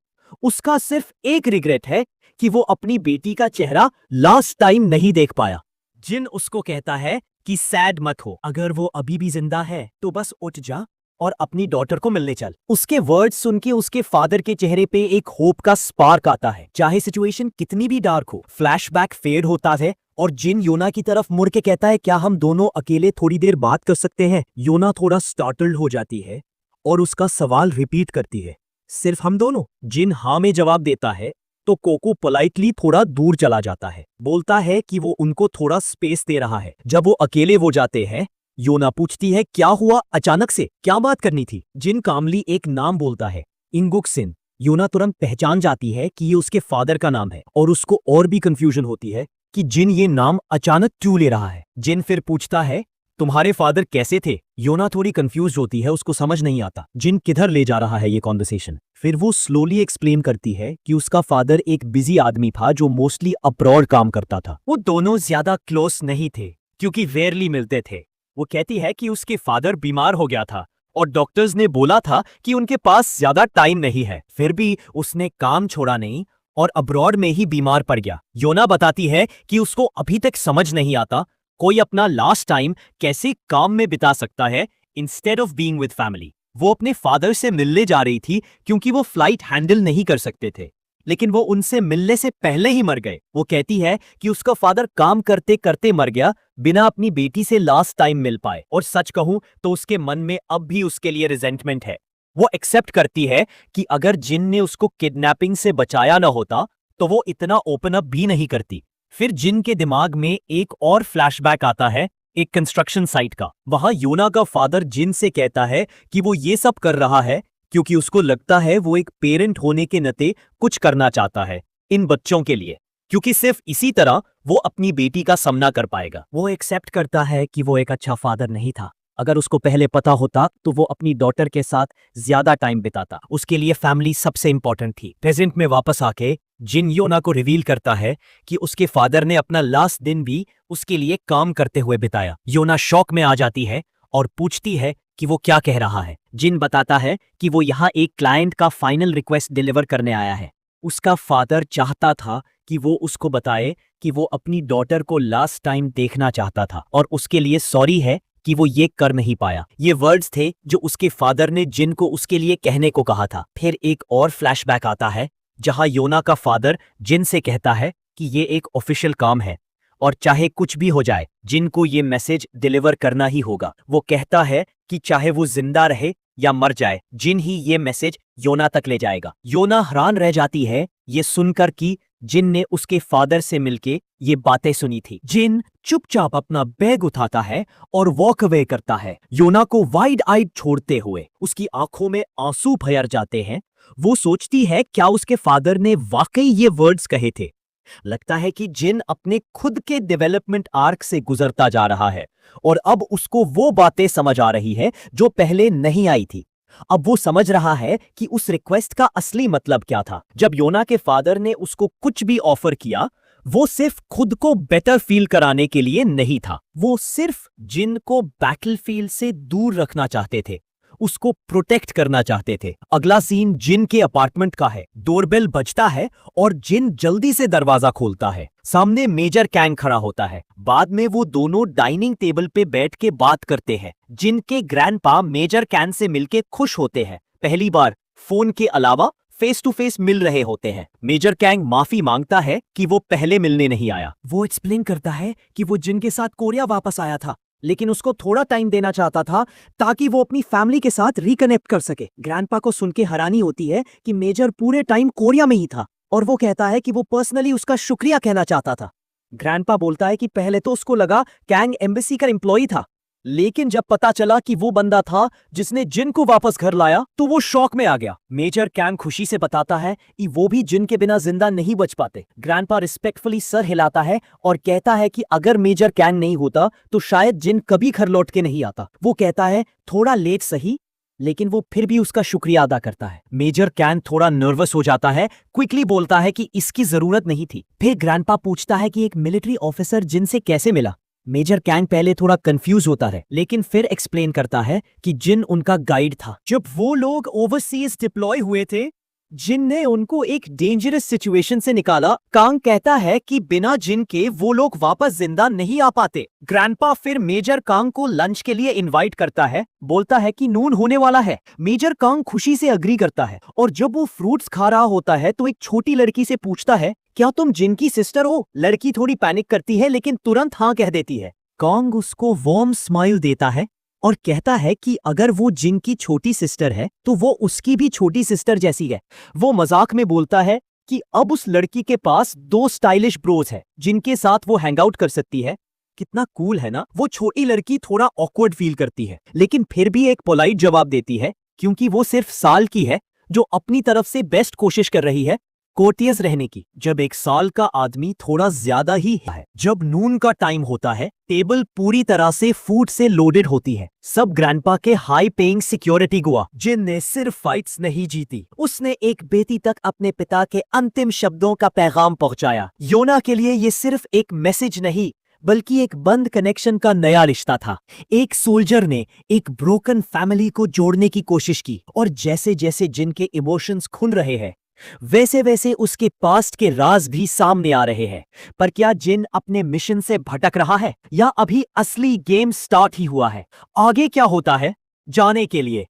उसका सिर्फ एक रिग्रेट है कि वो अपनी बेटी का चेहरा लास्ट टाइम नहीं देख पाया। जिन उसको कहता है कि सैड मत हो, अगर वो अभी भी जिंदा है तो बस उठ जा और अपनी डॉटर को मिलने चल। उसके वर्ड्स सुन के उसके फादर के चेहरे पे एक होप का स्पार्क आता है, चाहे सिचुएशन कितनी भी डार्क हो। फ्लैशबैक फेड होता है और जिन योना की तरफ मुड़ के कहता है क्या हम दोनों अकेले थोड़ी देर बात कर सकते हैं। योना थोड़ा स्टार्टल्ड हो जाती है और उसका सवाल रिपीट करती है, सिर्फ हम दोनों? जिन हाँ में जवाब देता है तो कोको पोलाइटली थोड़ा दूर चला जाता है, बोलता है कि वो उनको थोड़ा स्पेस दे रहा है। जब वो अकेले हो जाते हैं योना पूछती है क्या हुआ अचानक से, क्या बात करनी थी। जिन कामली एक नाम बोलता है, इंगुक सिन। योना तुरंत पहचान जाती है कि ये उसके फादर का नाम है और उसको और भी कंफ्यूजन होती है कि जिन ये नाम अचानक क्यों ले रहा है। जिन फिर पूछता है तुम्हारे फादर कैसे थे। योना थोड़ी कंफ्यूज होती है, उसको समझ नहीं आता जिन किधर ले जा रहा है ये कॉन्वर्सेशन। फिर वो स्लोली एक्सप्लेन करती है कि उसका फादर एक बिजी आदमी था जो मोस्टली अब्रॉड काम करता था। वो दोनों ज्यादा क्लोज नहीं थे क्योंकि रेयरली मिलते थे। वो कहती है कि उसके फादर बीमार हो गया था और डॉक्टर्स ने बोला था कि उनके पास ज्यादा टाइम नहीं है, फिर भी उसने काम छोड़ा नहीं और अब्रॉड में ही बीमार पड़ गया। योना बताती है कि उसको अभी तक समझ नहीं आता कोई अपना लास्ट टाइम कैसे काम में बिता सकता है instead of being with family. वो अपने फादर से मिलने जा रही थी क्योंकि वो फ्लाइट हैंडल नहीं कर सकते थे। लेकिन वो उनसे मिलने से पहले ही मर गए। वो कहती है कि उसका फादर काम करते करते मर गया, बिना अपनी बेटी से लास्ट टाइम मिल पाए। और सच कहूं तो उसके मन में अब भी उसके लिए रिजेंटमेंट है। वो एक्सेप्ट करती है कि अगर जिन ने उसको किडनैपिंग से बचाया ना होता तो वो इतना ओपन अप भी नहीं करती। फिर जिन के दिमाग में एक और फ्लैशबैक आता है, एक कंस्ट्रक्शन साइट का। वहां योना का फादर जिन से कहता है कि वो ये सब कर रहा है क्योंकि उसको लगता है वो एक पेरेंट होने के नाते कुछ करना चाहता है इन बच्चों के लिए, क्योंकि सिर्फ इसी तरह वो अपनी बेटी का सामना कर पाएगा। वो एक्सेप्ट करता है कि वो एक अच्छा फादर नहीं था। अगर उसको पहले पता होता तो वो अपनी डॉटर के साथ ज्यादा टाइम बिताता। उसके लिए फैमिली सबसे इंपॉर्टेंट थी। प्रेजेंट में वापस आके जिन योना को रिवील करता है कि उसके फादर ने अपना लास्ट दिन भी उसके लिए काम करते हुए बिताया। योना शॉक में आ जाती है और पूछती है कि वो क्या कह रहा है। जिन बताता है कि वो यहाँ एक क्लाइंट का फाइनल रिक्वेस्ट डिलीवर करने आया है। उसका फादर चाहता था कि वो उसको बताए कि वो अपनी डॉटर को लास्ट टाइम देखना चाहता था और उसके लिए सॉरी है कि वो ये कर नहीं पाया। ये वर्ड्स थे जो उसके फादर ने जिन को उसके लिए कहने को कहा था। फिर एक और फ्लैशबैक आता है जहां योना का फादर जिन से कहता है कि ये एक ऑफिशियल काम है और चाहे कुछ भी हो जाए जिन को ये मैसेज डिलीवर करना ही होगा। वो कहता है कि चाहे वो जिंदा रहे या मर जाए, जिन ही ये मैसेज योना तक ले जाएगा। योना हैरान रह जाती है ये सुनकर कि जिन ने उसके फादर से मिलके ये बातें सुनी थी। जिन चुपचाप अपना बैग उठाता है और वॉक अवे करता है, योना को वाइड आइड छोड़ते हुए। उसकी आंखों में आंसू भर जाते हैं। वो सोचती है क्या उसके फादर ने वाकई ये वर्ड्स कहे थे। लगता है कि जिन अपने खुद के डेवलपमेंट आर्क से गुजरता जा रहा है और अब उसको वो बातें समझ आ रही है जो पहले नहीं आई थी। अब वो समझ रहा है कि उस रिक्वेस्ट का असली मतलब क्या था। जब योना के फादर ने उसको कुछ भी ऑफर किया, वो सिर्फ खुद को बेटर फील कराने के लिए नहीं था। वो सिर्फ जिन को बैटलफील्ड से दूर रखना चाहते थे, उसको प्रोटेक्ट करना चाहते थे। अगला सीन जिन के अपार्टमेंट का है। डोरबेल बजता है और जिन जल्दी से दरवाजा खोलता है। सामने मेजर कैंग खड़ा होता है। बाद में वो दोनों डाइनिंग टेबल पे बैठ के बात करते हैं। जिन के ग्रैंडपा मेजर कैंग से मिलके खुश होते हैं। पहली बार फोन के अलावा फेस टू फेस मिल रहे होते हैं। मेजर कैंग माफी मांगता है कि वो पहले मिलने नहीं आया। वो एक्सप्लेन करता है कि वो जिन के साथ कोरिया वापस आया था, लेकिन उसको थोड़ा टाइम देना चाहता था ताकि वो अपनी फैमिली के साथ रिकनेक्ट कर सके। ग्रैंडपा को सुन के हैरानी होती है कि मेजर पूरे टाइम कोरिया में ही था और वो कहता है कि वो पर्सनली उसका शुक्रिया कहना चाहता था। ग्रैंडपा बोलता है कि पहले तो उसको लगा कैंग एम्बेसी का एम्प्लॉई था, लेकिन जब पता चला कि वो बंदा था जिसने जिन को वापस घर लाया तो वो शॉक में आ गया। मेजर कैंग खुशी से बताता है कि वो भी जिन के बिना जिंदा नहीं बच पाते। ग्रैंडपा रिस्पेक्टफुली सर हिलाता है और कहता है कि अगर मेजर कैंग नहीं होता तो शायद जिन कभी घर लौट के नहीं आता। वो कहता है थोड़ा लेट सही, लेकिन वो फिर भी उसका शुक्रिया अदा करता है। मेजर कैन थोड़ा नर्वस हो जाता है, क्विकली बोलता है कि इसकी जरूरत नहीं थी। फिर ग्रैंडपा पूछता है कि एक मिलिट्री ऑफिसर जिन से कैसे मिला। मेजर कैंग पहले थोड़ा कंफ्यूज होता है, लेकिन फिर एक्सप्लेन करता है कि जिन उनका गाइड था। जब वो लोग ओवरसीज डिप्लॉय हुए थे, जिन ने उनको एक डेंजरस सिचुएशन से निकाला। कांग कहता है कि बिना जिन के वो लोग वापस जिंदा नहीं आ पाते। ग्रैंडपा फिर मेजर कांग को लंच के लिए इनवाइट करता है, बोलता है कि नून होने वाला है। मेजर कांग खुशी से अग्री करता है और जब वो फ्रूट्स खा रहा होता है तो एक छोटी लड़की से पूछता है क्या तुम जिन की सिस्टर हो। लड़की थोड़ी पैनिक करती है लेकिन तुरंत हाँ कह देती है। कांग उसको वार्म स्माइल देता है और कहता है कि अगर वो जिन की छोटी सिस्टर है तो वो उसकी भी छोटी सिस्टर जैसी है। वो मजाक में बोलता है कि अब उस लड़की के पास 2 स्टाइलिश ब्रोस है जिनके साथ वो हैंग आउट कर सकती है। कितना कूल है ना। वो छोटी लड़की थोड़ा ऑकवर्ड फील करती है, लेकिन फिर भी एक पोलाइट जवाब देती है क्योंकि वो सिर्फ साल की है जो अपनी तरफ से बेस्ट कोशिश कर रही है कोर्टियस रहने की। जब 1 साल का आदमी थोड़ा ज्यादा ही है। जब नून का टाइम होता है, टेबल पूरी तरह से फूड से लोडेड होती है। सब ग्रैंडपा के हाई पेइंग सिक्योरिटी गुआ। जिन ने सिर्फ फाइट्स नहीं जीती, उसने एक बेटी तक अपने पिता के अंतिम शब्दों का पैगाम पहुंचाया। योना के लिए ये सिर्फ एक मैसेज नहीं बल्कि एक बंद कनेक्शन का नया रिश्ता था। एक सोल्जर ने एक ब्रोकन फैमिली को जोड़ने की कोशिश की और जैसे जैसे जिनके इमोशंस खुल रहे हैं वैसे वैसे उसके पास्ट के राज भी सामने आ रहे हैं। पर क्या जिन अपने मिशन से भटक रहा है या अभी असली गेम स्टार्ट ही हुआ है? आगे क्या होता है, जाने के लिए